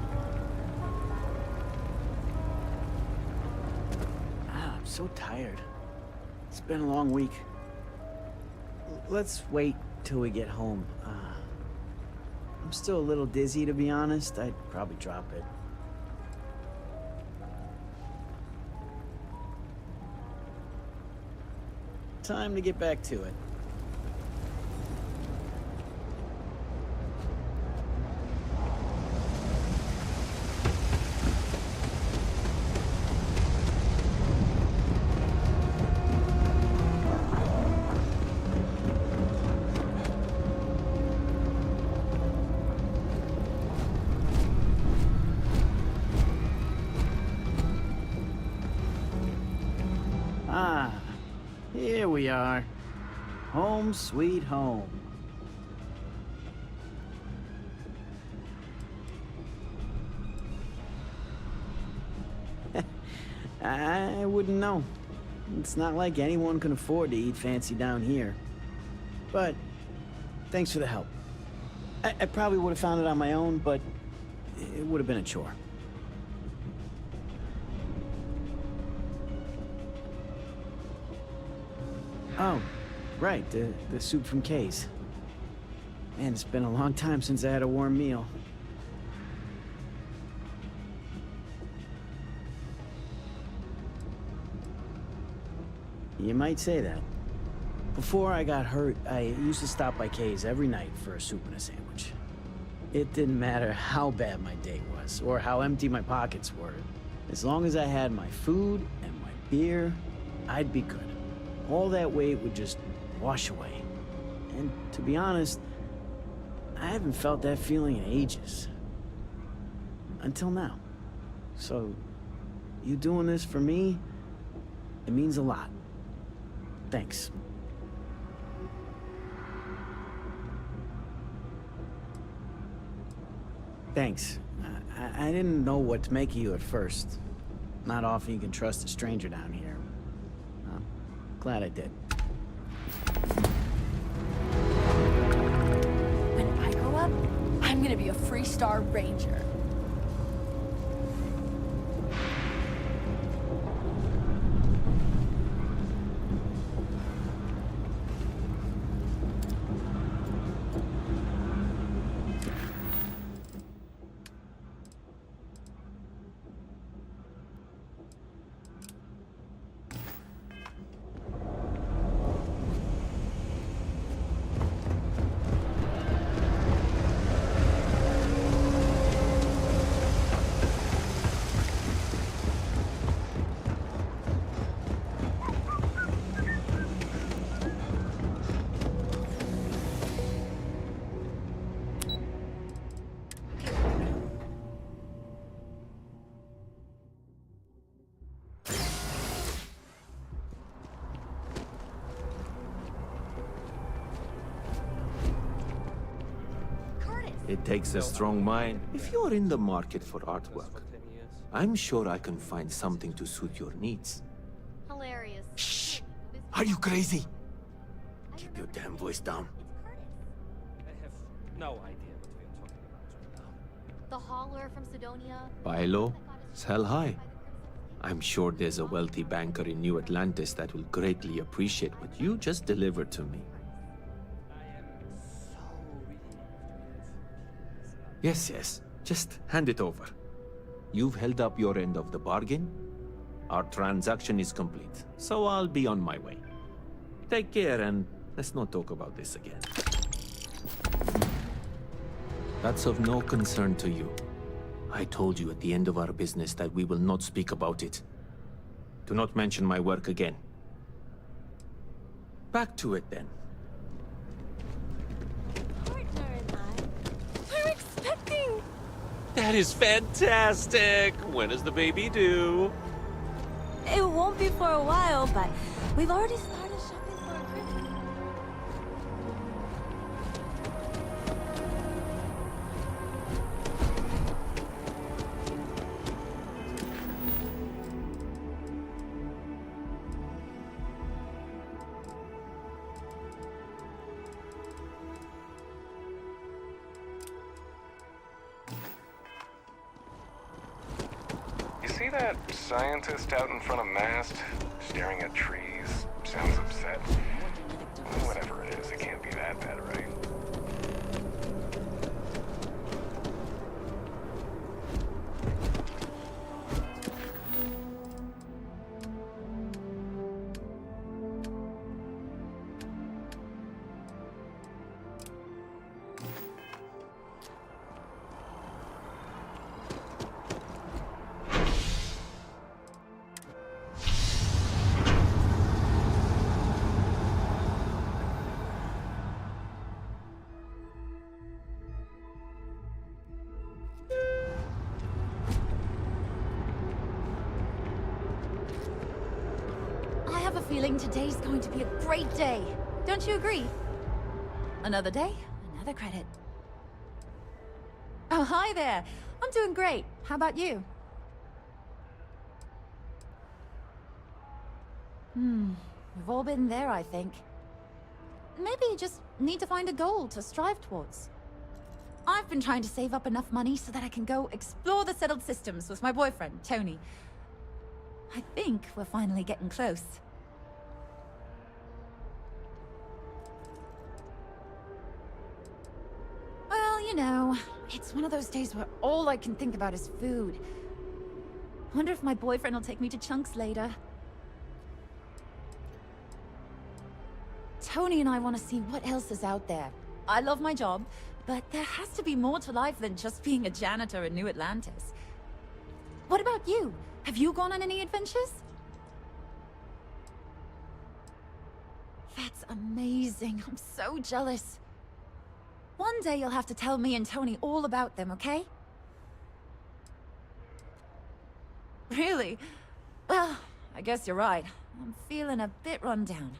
I'm so tired. It's been a long week. Let's wait till we get home. I'm still a little dizzy, to be honest. I'd probably drop it. Time to get back to it. Ah, here we are. Home sweet home. I wouldn't know. It's not like anyone can afford to eat fancy down here. But thanks for the help. I probably would have found it on my own, but it would have been a chore. Oh, right, the soup from Kay's. Man, it's been a long time since I had a warm meal. You might say that. Before I got hurt, I used to stop by Kay's every night for a soup and a sandwich. It didn't matter how bad my day was, or how empty my pockets were. As long as I had my food and my beer, I'd be good. All that weight would just wash away. And to be honest, I haven't felt that feeling in ages. Until now. So, you doing this for me, it means a lot. Thanks. Thanks. I didn't know what to make of you at first. Not often you can trust a stranger down here. Glad I did. When I grow up, I'm gonna be a Freestar Ranger. It takes a strong mind. If you're in the market for artwork, I'm sure I can find something to suit your needs. Hilarious. Shh! Are you crazy? Keep your damn voice down. I have no idea what we are talking about. The hauler from Sidonia. Buy low, sell high. I'm sure there's a wealthy banker in New Atlantis that will greatly appreciate what you just delivered to me. Yes, yes. Just hand it over. You've held up your end of the bargain. Our transaction is complete, so I'll be on my way. Take care and let's not talk about this again. That's of no concern to you. I told you at the end of our business that we will not speak about it. Do not mention my work again. Back to it then. That is fantastic! When is the baby due? It won't be for a while, but we've already started shopping for a Christmas. See that scientist out in front of Mast? Staring at trees. Sounds upset. Whatever it is, it can't be that bad, right? feeling today's going to be a great day. Don't you agree? Another day, another credit. Oh, hi there. I'm doing great. How about you? We've all been there, I think. Maybe you just need to find a goal to strive towards. I've been trying to save up enough money so that I can go explore the settled systems with my boyfriend, Tony. I think we're finally getting close. Well, you know, it's one of those days where all I can think about is food. Wonder if my boyfriend will take me to Chunks later. Tony and I want to see what else is out there. I love my job, but there has to be more to life than just being a janitor in New Atlantis. What about you? Have you gone on any adventures? That's amazing. I'm so jealous. One day you'll have to tell me and Tony all about them, okay? Really? Well, I guess you're right. I'm feeling a bit run down.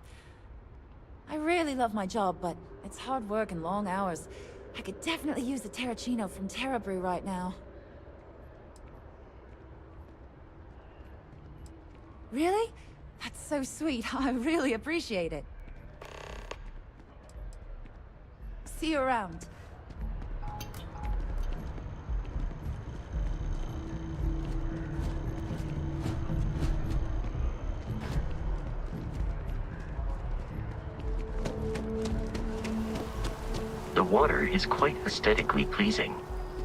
I really love my job, but it's hard work and long hours. I could definitely use the Terracino from Terra Brew right now. Really? That's so sweet. I really appreciate it. See you around. The water is quite aesthetically pleasing,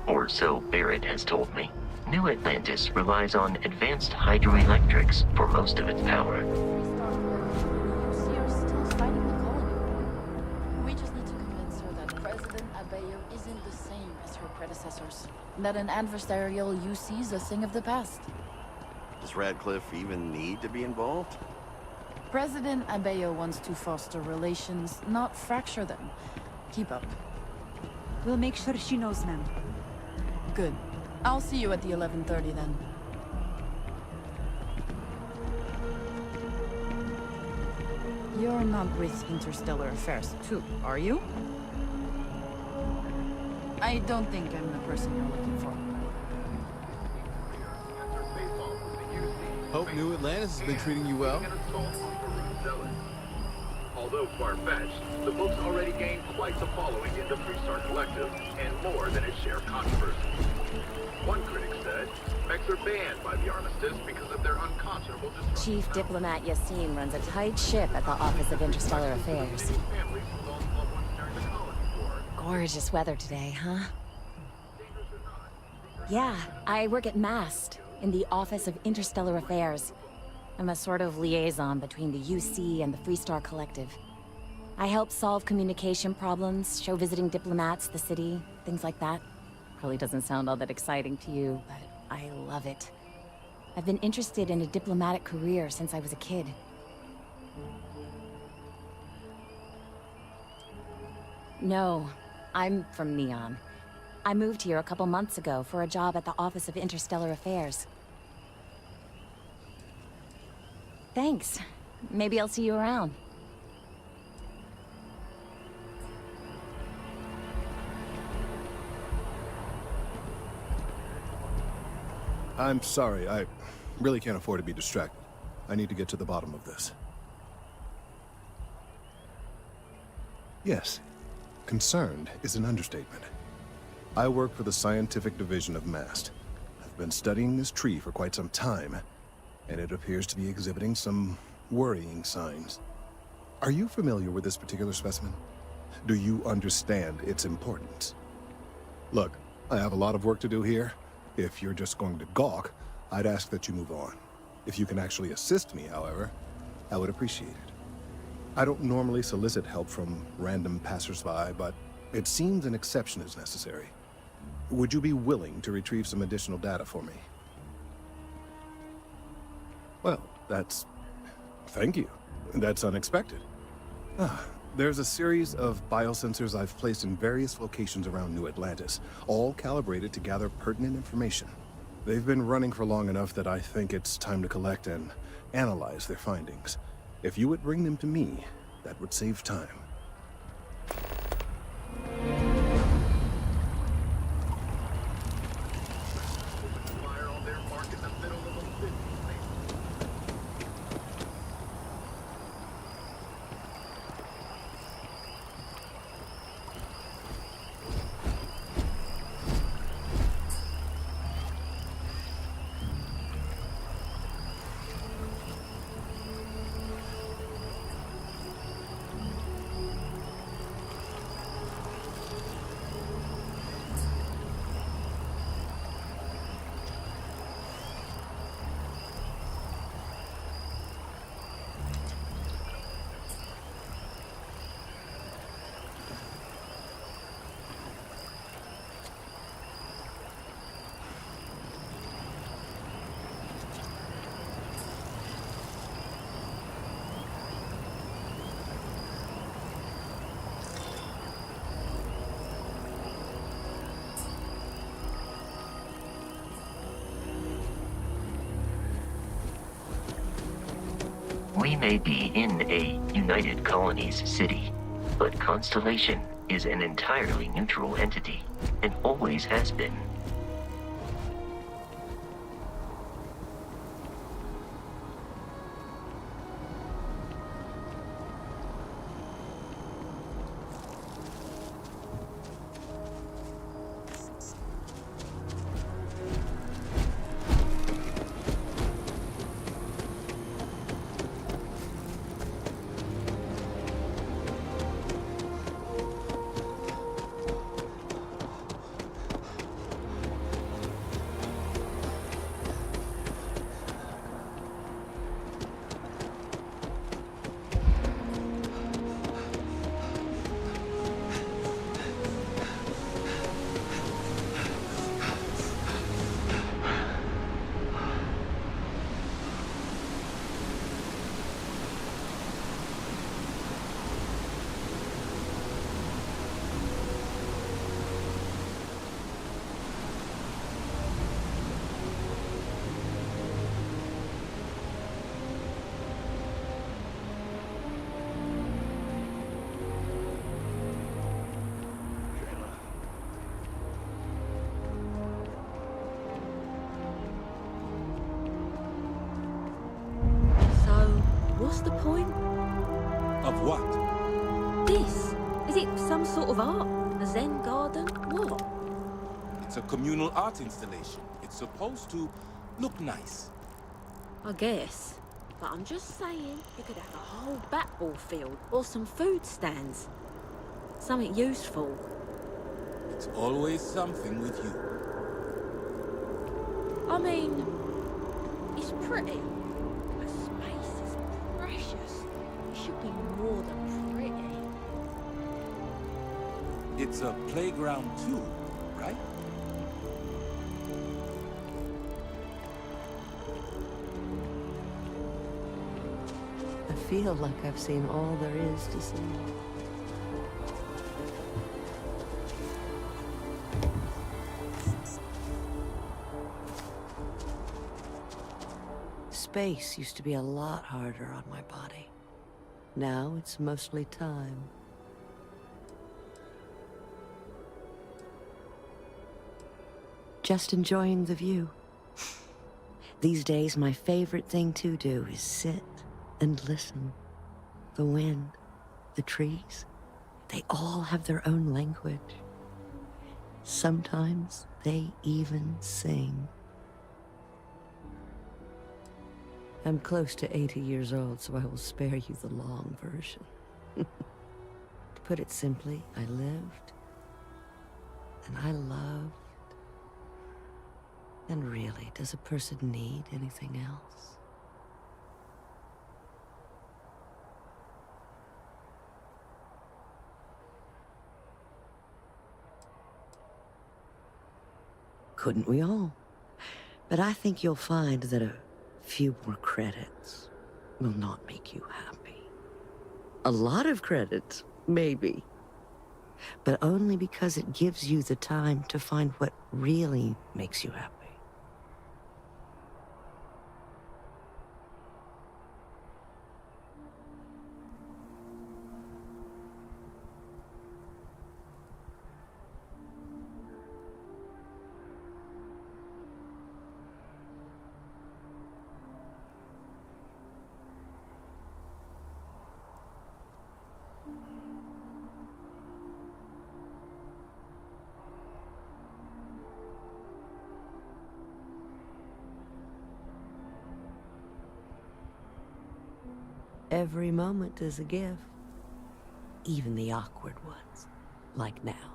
or so Barrett has told me. New Atlantis relies on advanced hydroelectrics for most of its power. You're still fighting the colony. We just need to convince her that President Abayo isn't the same as her predecessors. That an adversarial UC is a thing of the past. Does Radcliffe even need to be involved? President Abayo wants to foster relations, not fracture them. Keep up. We'll make sure she knows, ma'am. Good. I'll see you at the 11:30 then. You're not with Interstellar Affairs too, are you? I don't think I'm the person you're looking for. Hope New Atlantis has been treating you well. Although far-fetched, the book's already gained quite the following in the Freestar Collective, and more than its share of controversy. One critic said, mechs are banned by the Armistice because of their unconscionable disruption. Chief Diplomat Yassine runs a tight ship at the Office of Interstellar Affairs. Gorgeous weather today, huh? Yeah, I work at MAST, in the Office of Interstellar Affairs. I'm a sort of liaison between the UC and the Freestar Collective. I help solve communication problems, show visiting diplomats the city, things like that. Probably doesn't sound all that exciting to you, but I love it. I've been interested in a diplomatic career since I was a kid. No, I'm from Neon. I moved here a couple months ago for a job at the Office of Interstellar Affairs. Thanks. Maybe I'll see you around. I'm sorry, I really can't afford to be distracted. I need to get to the bottom of this. Yes, concerned is an understatement. I work for the scientific division of MAST. I've been studying this tree for quite some time, and it appears to be exhibiting some worrying signs. Are you familiar with this particular specimen? Do you understand its importance? Look, I have a lot of work to do here. If you're just going to gawk, I'd ask that you move on. If you can actually assist me, however, I would appreciate it. I don't normally solicit help from random passersby, but it seems an exception is necessary. Would you be willing to retrieve some additional data for me? Well, thank you. That's unexpected. There's a series of biosensors I've placed in various locations around New Atlantis, all calibrated to gather pertinent information. They've been running for long enough that I think it's time to collect and analyze their findings. If you would bring them to me, that would save time. We may be in a United Colonies city, but Constellation is an entirely neutral entity, and always has been. What's the point? Of what? This? Is it some sort of art? A Zen garden? What? It's a communal art installation. It's supposed to look nice. I guess. But I'm just saying, you could have a whole bat-ball field or some food stands. Something useful. It's always something with you. I mean, it's pretty. But space is precious. It should be more than pretty. It's a playground too, right? I feel like I've seen all there is to see. Space used to be a lot harder on my body. Now it's mostly time. Just enjoying the view. These days, my favorite thing to do is sit and listen. The wind, the trees, they all have their own language. Sometimes they even sing. I'm close to 80 years old, so I will spare you the long version. To put it simply, I lived, and I loved. And really, does a person need anything else? Couldn't we all? But I think you'll find that a few more credits will not make you happy. A lot of credits, maybe. But only because it gives you the time to find what really makes you happy. Every moment is a gift. Even the awkward ones, like now.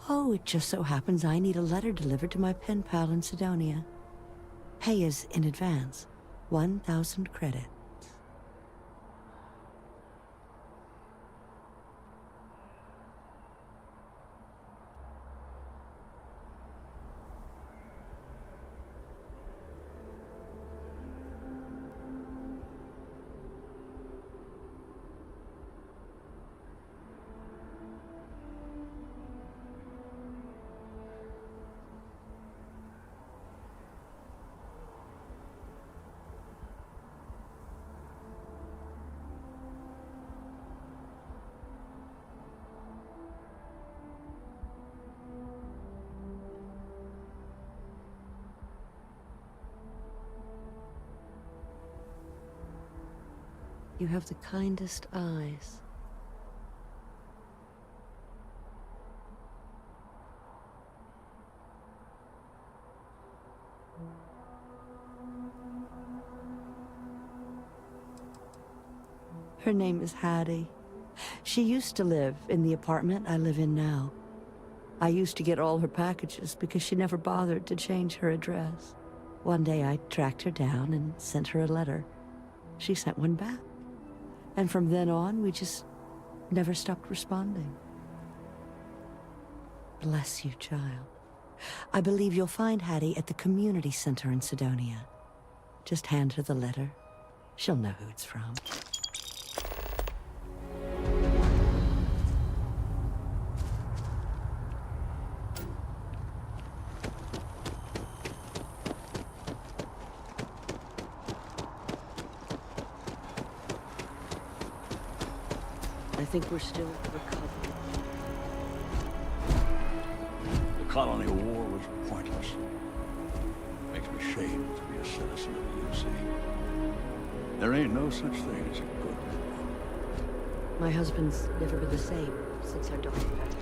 Oh, it just so happens I need a letter delivered to my pen pal in Sidonia. Pay is in advance. 1,000 credits. You have the kindest eyes. Her name is Hattie. She used to live in the apartment I live in now. I used to get all her packages because she never bothered to change her address. One day I tracked her down and sent her a letter. She sent one back. And from then on, we just never stopped responding. Bless you, child. I believe you'll find Hattie at the community center in Sidonia. Just hand her the letter. She'll know who it's from. I think we're still recovering. The colony war was pointless. Makes me ashamed to be a citizen of the UC. There ain't no such thing as a good war. My husband's never been the same since our daughter passed.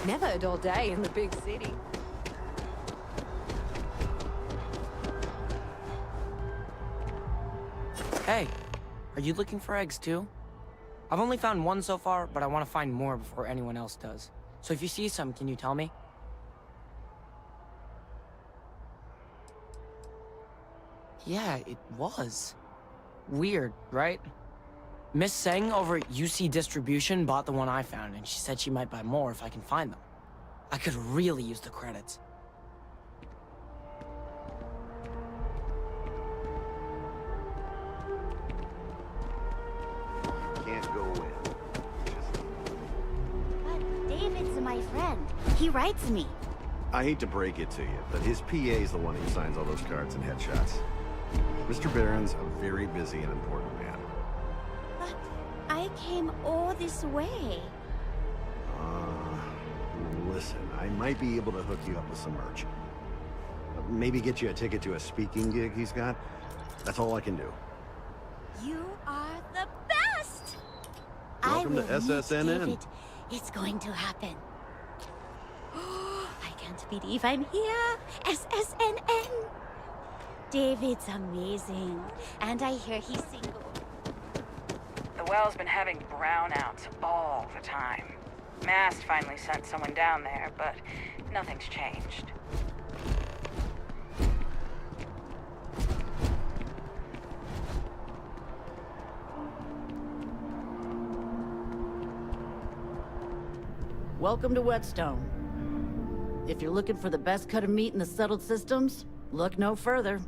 Never a dull day in the big city. Hey, are you looking for eggs too? I've only found one so far, but I want to find more before anyone else does. So if you see some, can you tell me? Yeah, it was. Weird, right? Miss Seng over at UC Distribution bought the one I found, and she said she might buy more if I can find them. I could really use the credits. Can't go in. But David's my friend. He writes me. I hate to break it to you, but his PA is the one who signs all those cards and headshots. Mr. Barron's a very busy and important man. But I came all this way. Listen, I might be able to hook you up with some merch. Maybe get you a ticket to a speaking gig he's got. That's all I can do. You are the best! Welcome to I will meet SSNN. David. It's going to happen. I can't believe I'm here. SSNN. David's amazing. And I hear he's single. The well's been having brownouts all the time. Mast finally sent someone down there, but nothing's changed. Welcome to Whetstone. If you're looking for the best cut of meat in the settled systems, look no further.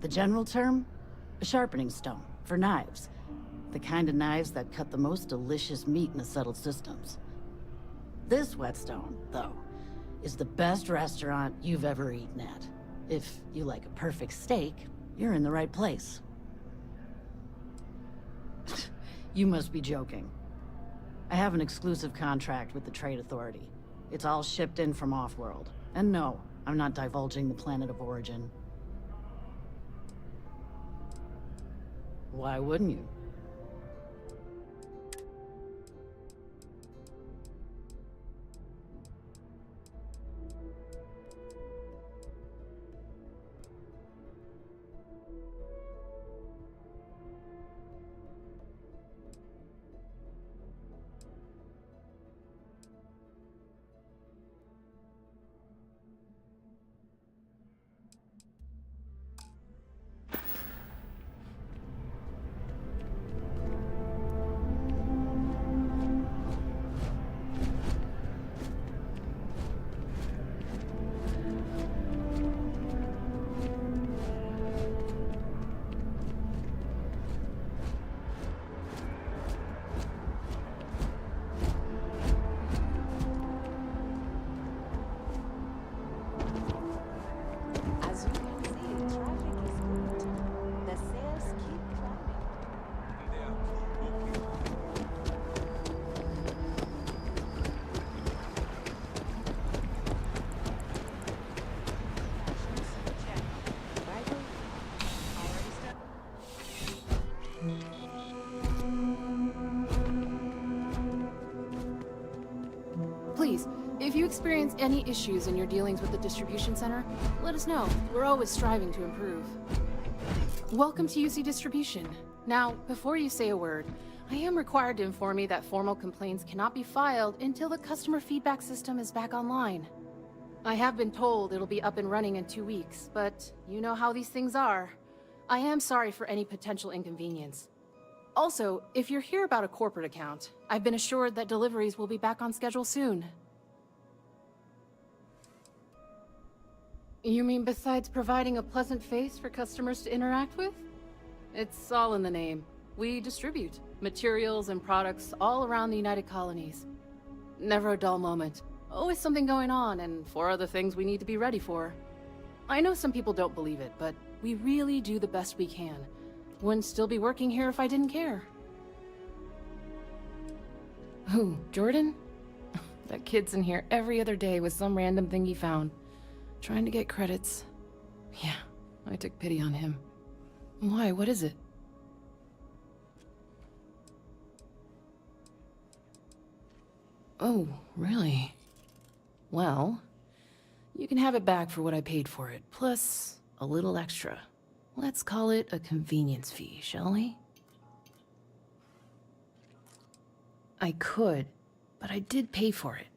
The general term? A sharpening stone for knives. The kind of knives that cut the most delicious meat in the settled systems. This Whetstone, though, is the best restaurant you've ever eaten at. If you like a perfect steak, you're in the right place. You must be joking. I have an exclusive contract with the Trade Authority. It's all shipped in from off-world. And no, I'm not divulging the planet of origin. Why wouldn't you? As you can see, traffic is good. The sales keep climbing. Please, if you experience any issues in your dealings with the distribution center, let us know. We're always striving to improve. Welcome to UC Distribution. Now, before you say a word, I am required to inform you that formal complaints cannot be filed until the customer feedback system is back online. I have been told it'll be up and running in 2 weeks, but you know how these things are. I am sorry for any potential inconvenience. Also, if you're here about a corporate account, I've been assured that deliveries will be back on schedule soon. You mean besides providing a pleasant face for customers to interact with? It's all in the name. We distribute materials and products all around the United Colonies. Never a dull moment. Always something going on, and 4 other things we need to be ready for. I know some people don't believe it, but we really do the best we can. Wouldn't still be working here if I didn't care. Who, Jordan? That kid's in here every other day with some random thing he found. Trying to get credits. Yeah, I took pity on him. Why, what is it? Oh, really? Well, you can have it back for what I paid for it, plus a little extra. Let's call it a convenience fee, shall we? I could, but I did pay for it.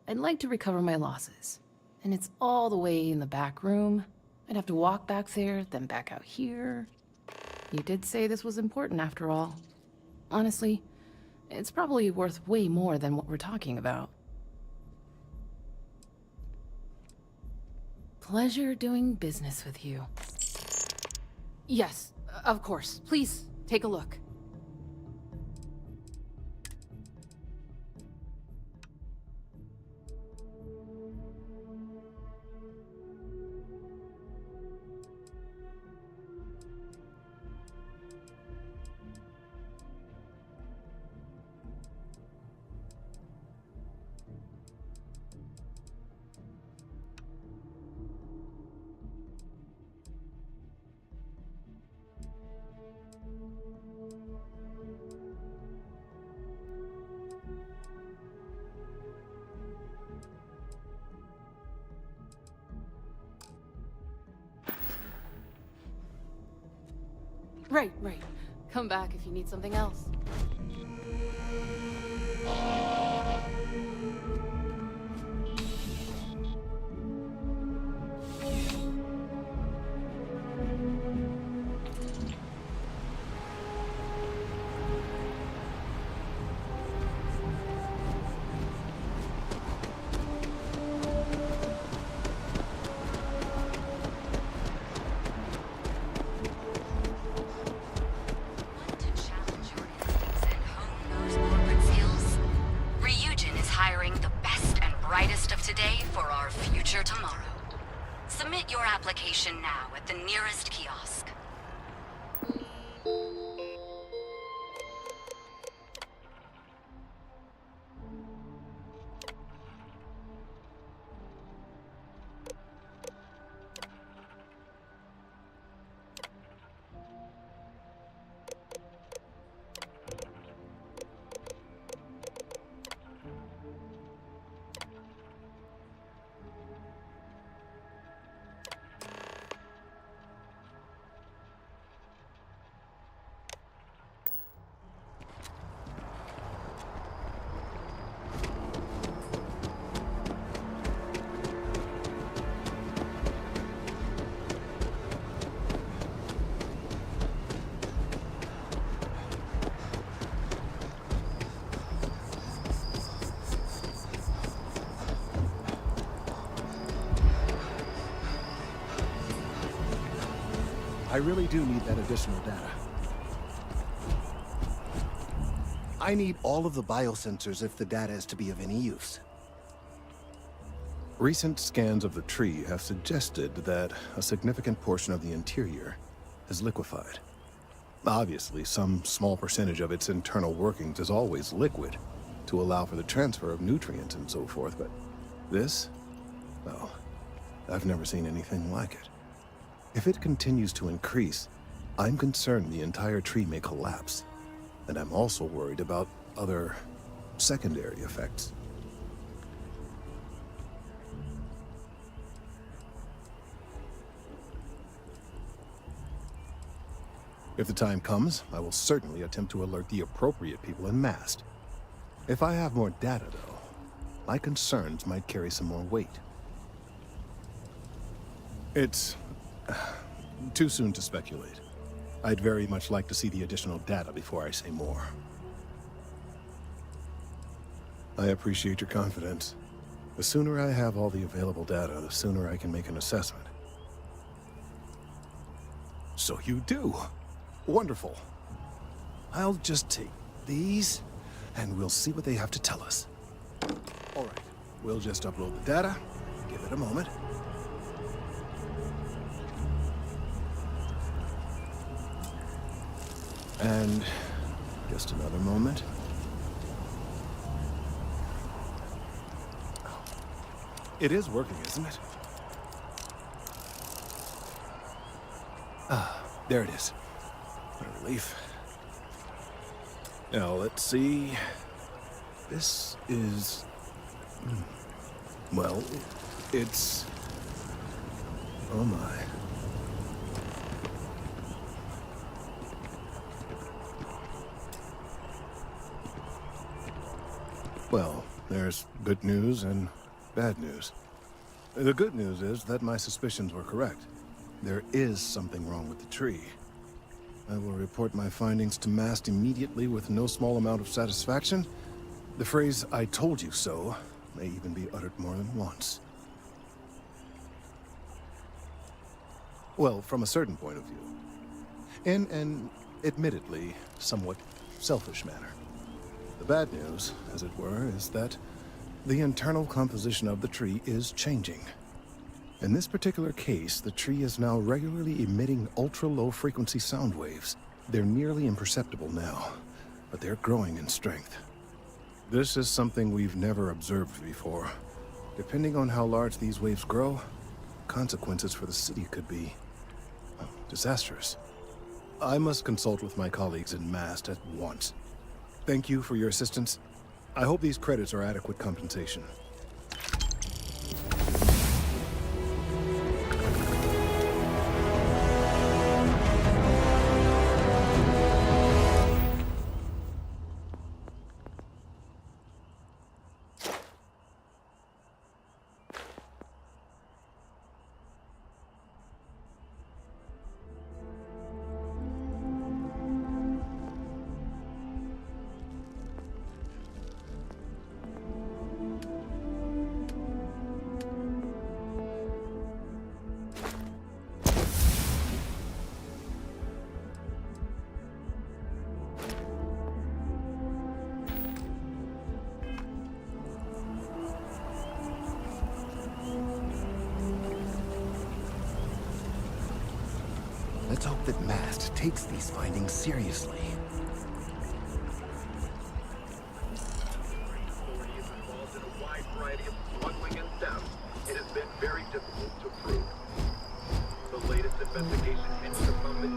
I'd like to recover my losses. And it's all the way in the back room. I'd have to walk back there, then back out here. You did say this was important after all. Honestly, it's probably worth way more than what we're talking about. Pleasure doing business with you. Yes, of course. Please, take a look. Right. Come back if you need something else. Submit your application now at the nearest kiosk. I really do need that additional data. I need all of the biosensors if the data is to be of any use. Recent scans of the tree have suggested that a significant portion of the interior is liquefied. Obviously, some small percentage of its internal workings is always liquid to allow for the transfer of nutrients and so forth, but this? Well, I've never seen anything like it. If it continues to increase, I'm concerned the entire tree may collapse. And I'm also worried about other secondary effects. If the time comes, I will certainly attempt to alert the appropriate people en masse. If I have more data, though, my concerns might carry some more weight. It's too soon to speculate. I'd very much like to see the additional data before I say more. I appreciate your confidence. The sooner I have all the available data, the sooner I can make an assessment. So you do? Wonderful. I'll just take these, and we'll see what they have to tell us. All right, we'll just upload the data. Give it a moment. And just another moment. It is working, isn't it? Ah, there it is. What a relief. Now, let's see. This is Well, it's... Oh my. Well, there's good news and bad news. The good news is that my suspicions were correct. There is something wrong with the tree. I will report my findings to MAST immediately with no small amount of satisfaction. The phrase, "I told you so," may even be uttered more than once. Well, from a certain point of view. In an, admittedly, somewhat selfish manner. The bad news, as it were, is that the internal composition of the tree is changing. In this particular case, the tree is now regularly emitting ultra-low frequency sound waves. They're nearly imperceptible now, but they're growing in strength. This is something we've never observed before. Depending on how large these waves grow, consequences for the city could be disastrous. I must consult with my colleagues in MAST at once. Thank you for your assistance. I hope these credits are adequate compensation. Let's hope that MAST takes these findings seriously. Authorities involved in a wide variety of smuggling and theft. It has been very difficult to prove. The latest investigation hints upon the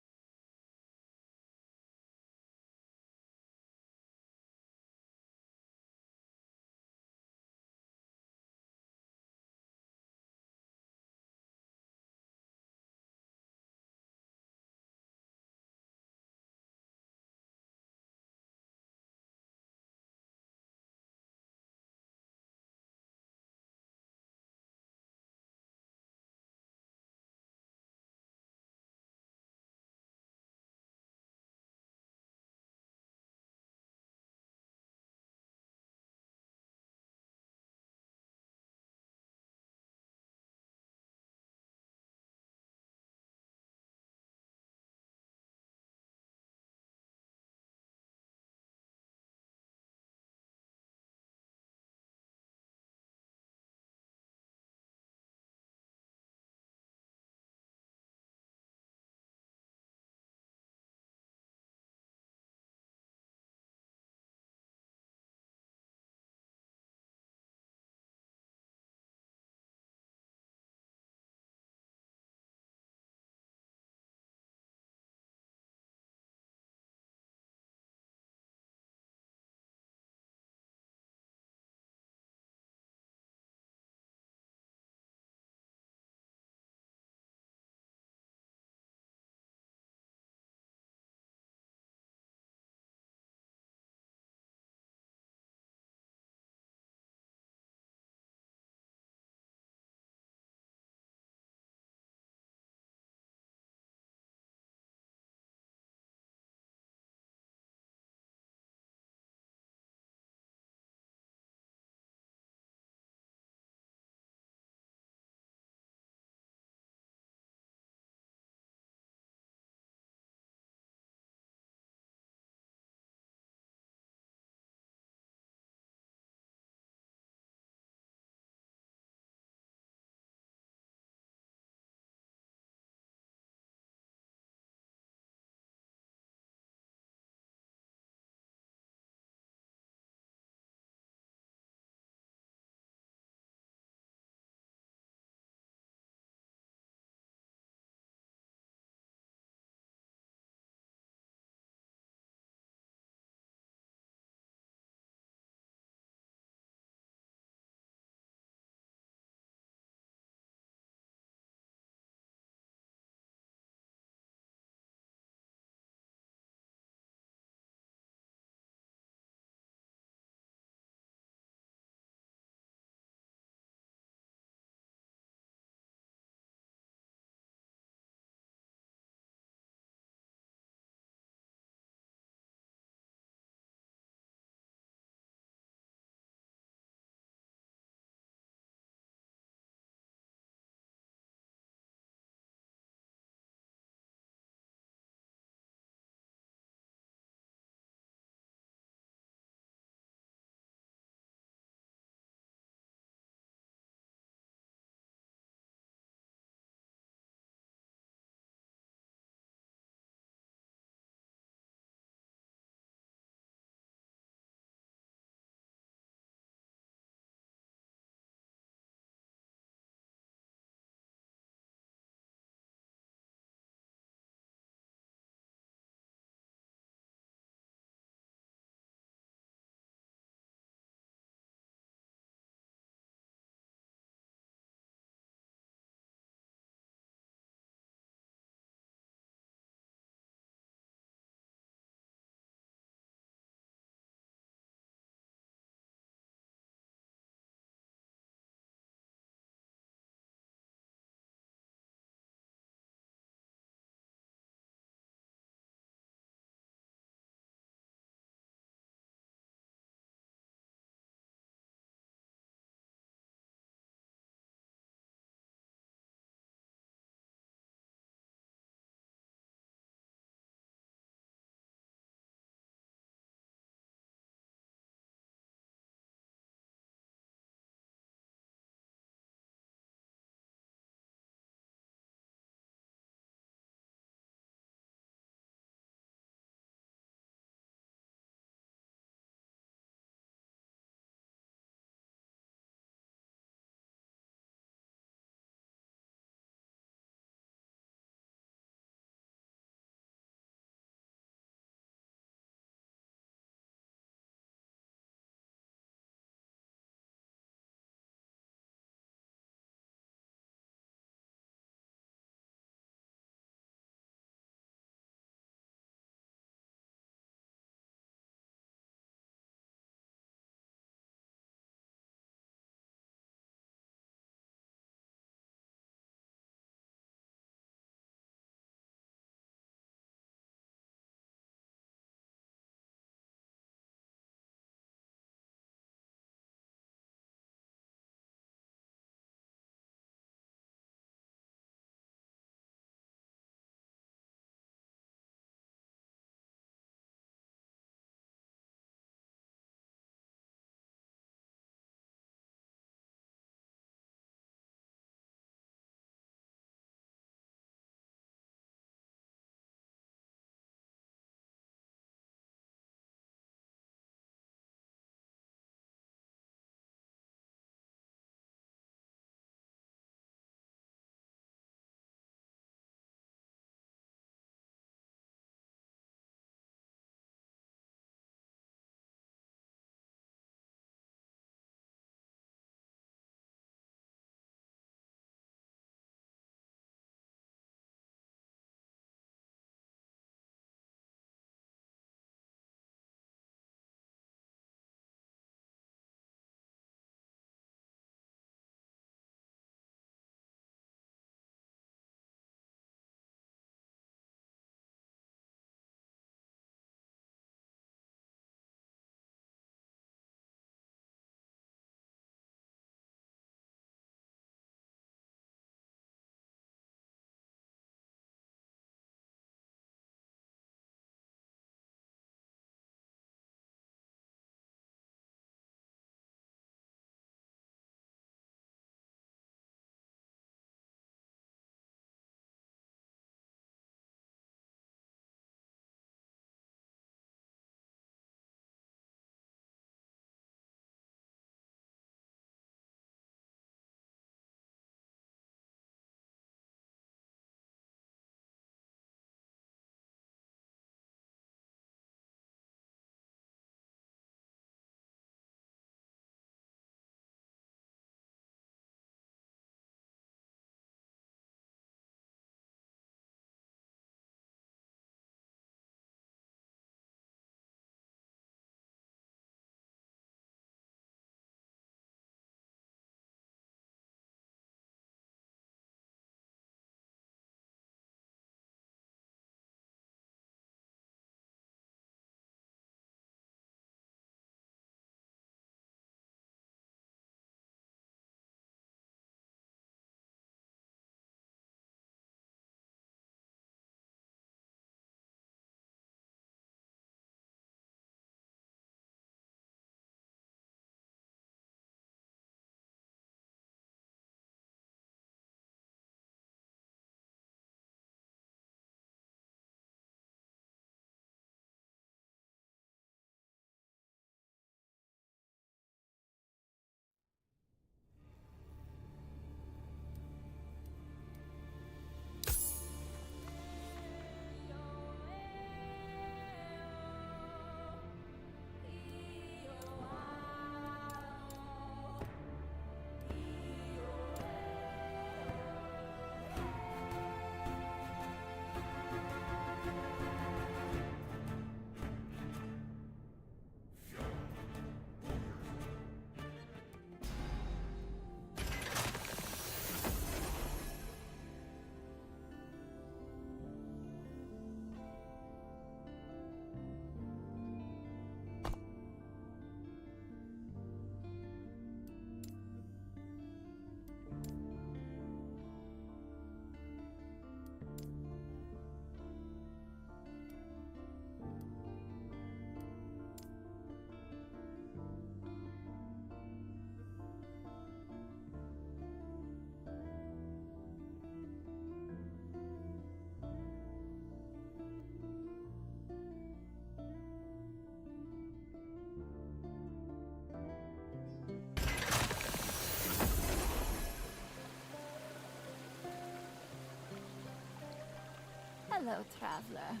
Hello, traveler.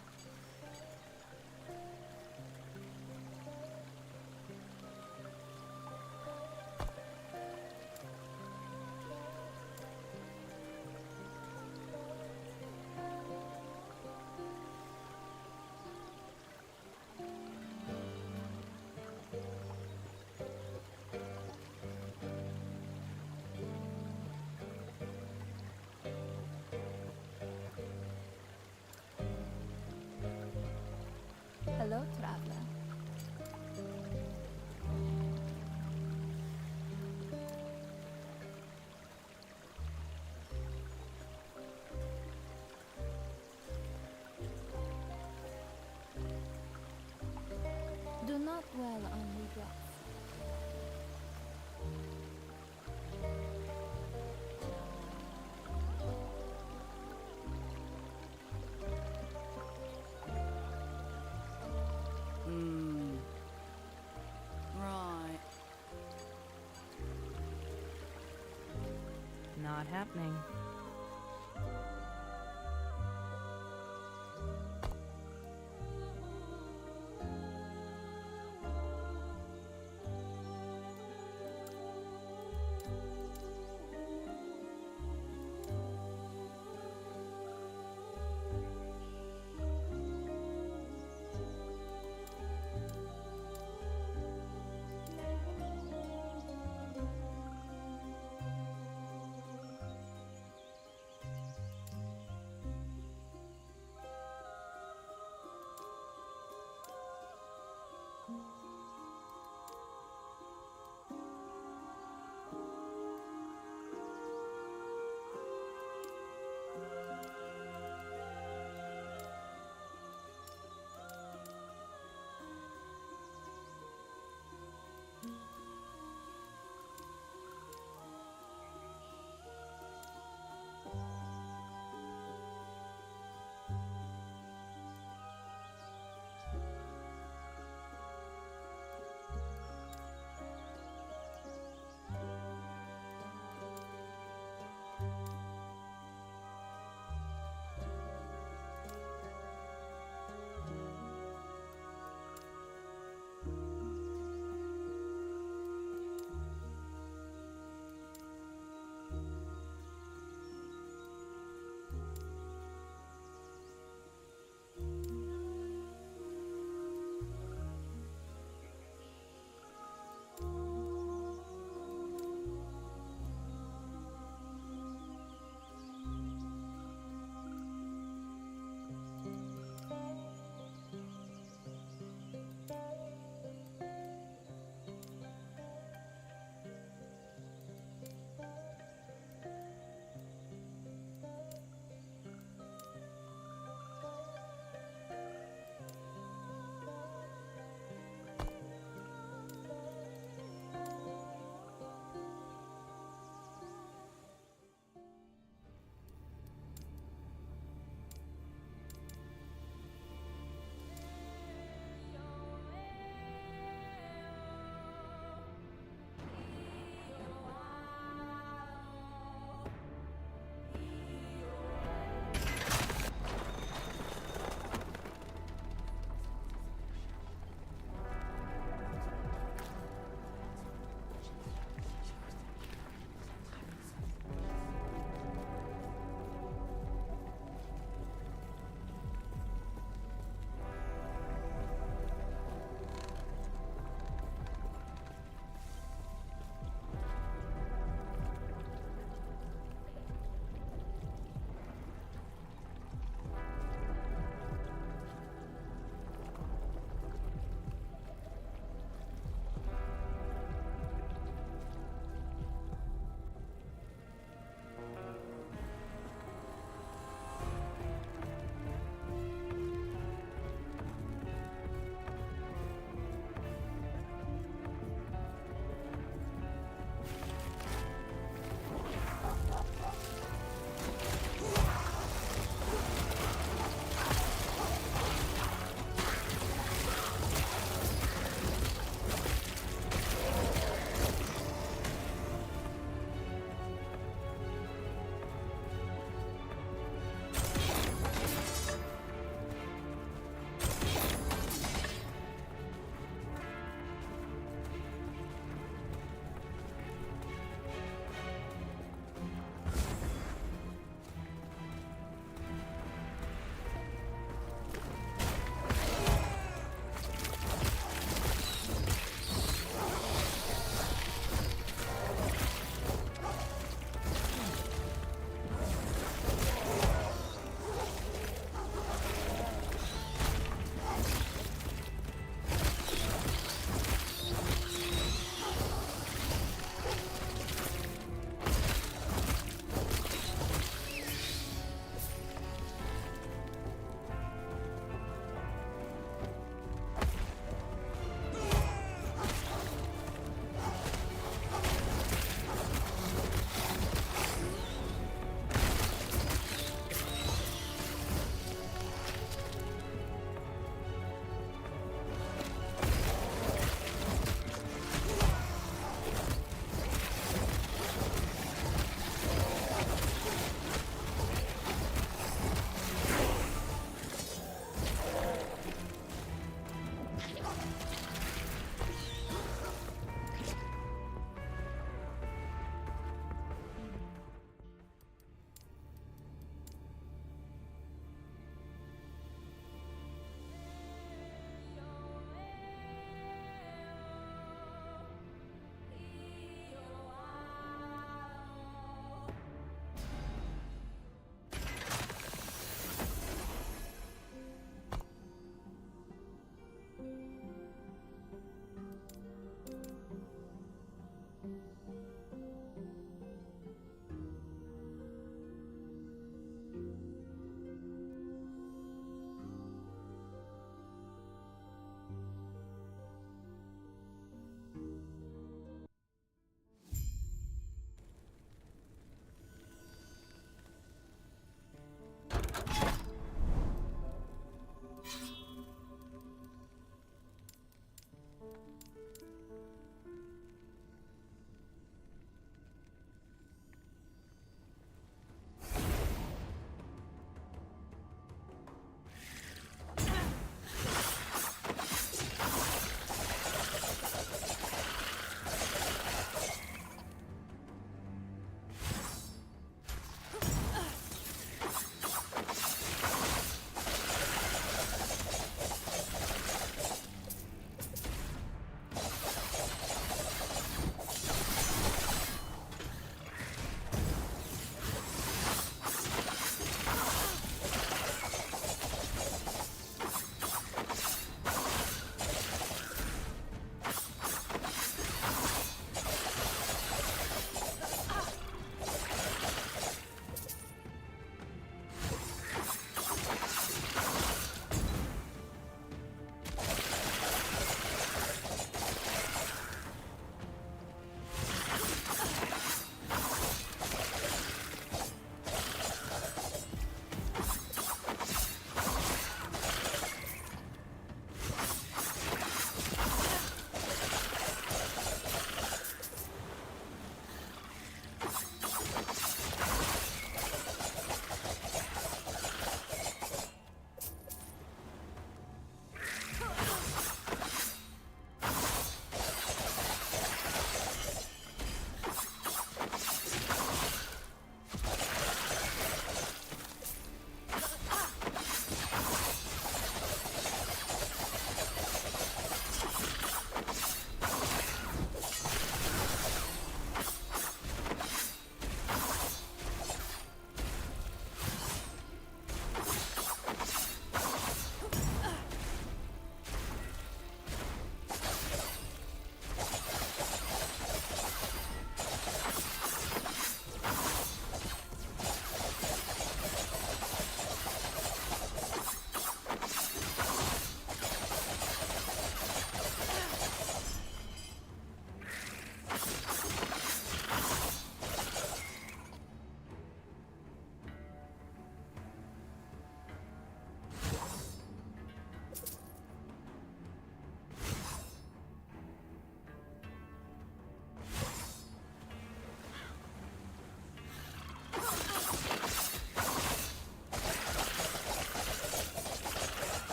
Hello, traveler. Do not dwell on regrets. Right. Not happening.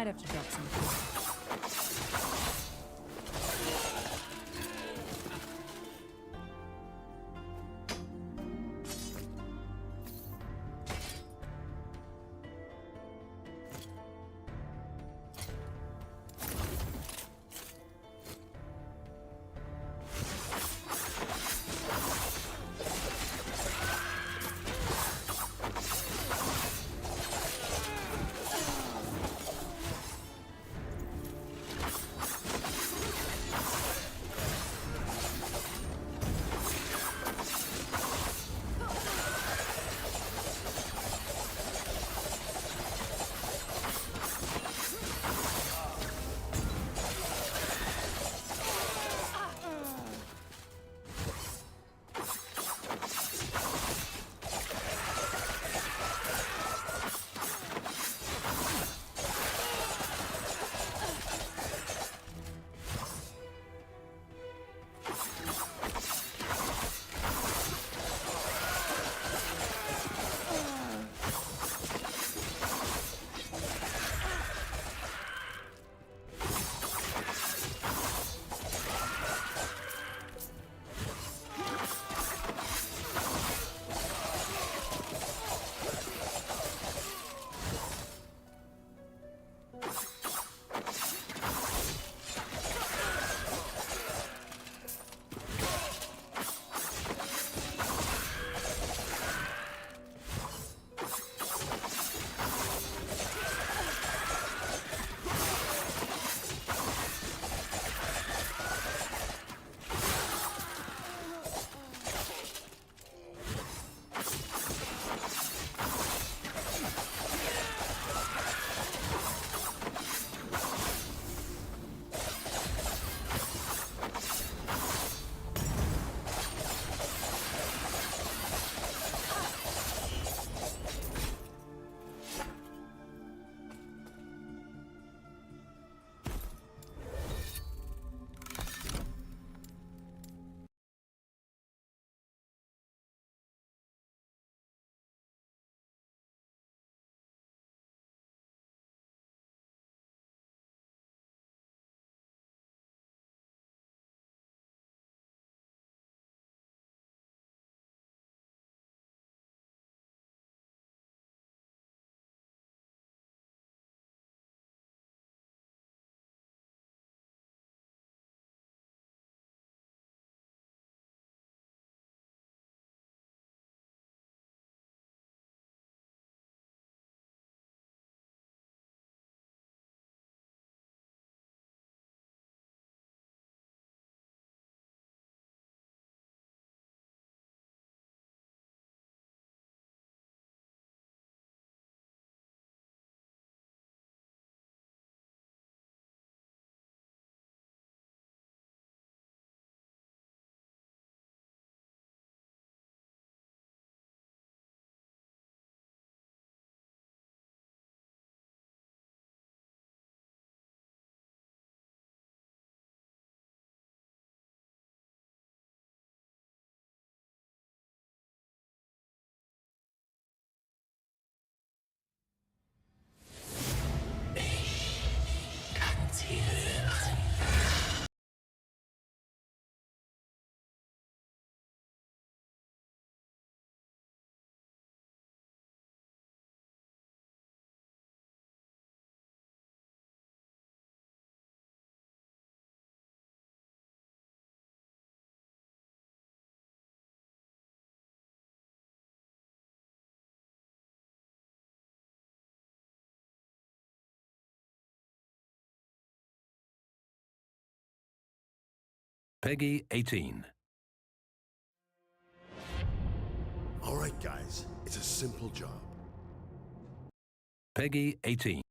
Might have to drop something. Peggy 18. All right, guys. It's a simple job. Peggy 18.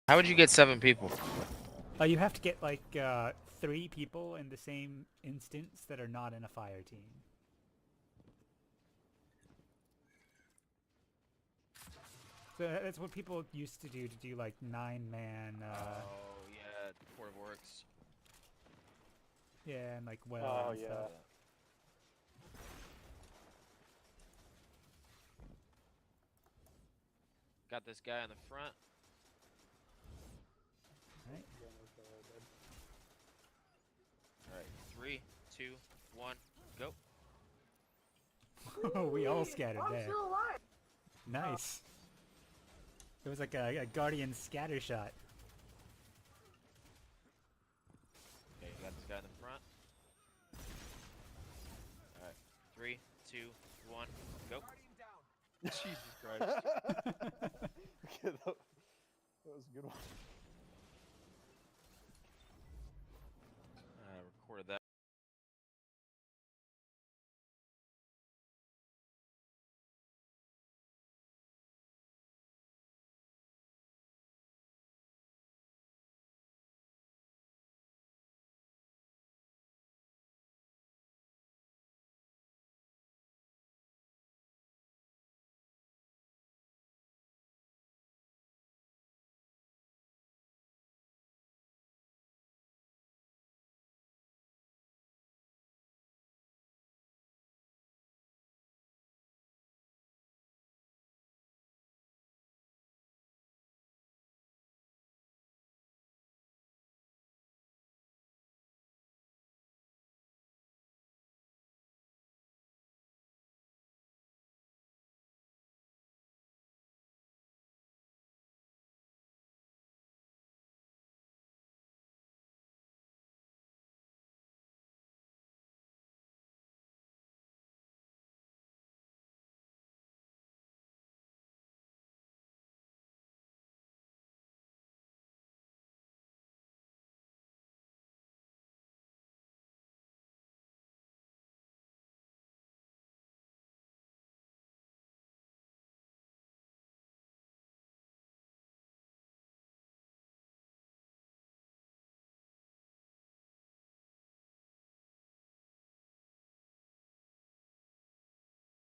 How would you get 7 people? You have to get like 3 people in the same instance that are not in a fire team. So that's what people used to do like 9-man. Oh yeah, Port of Works. Yeah, and like well. Oh yeah. Stuff. Got this guy on the front. Right. All right, 3, 2, 1, go. Oh, we all scattered there. Nice. It was like a Guardian scatter shot. Okay, you got this guy in the front. All right, 3, 2, 1, go. Jesus Christ. Okay, that was a good one.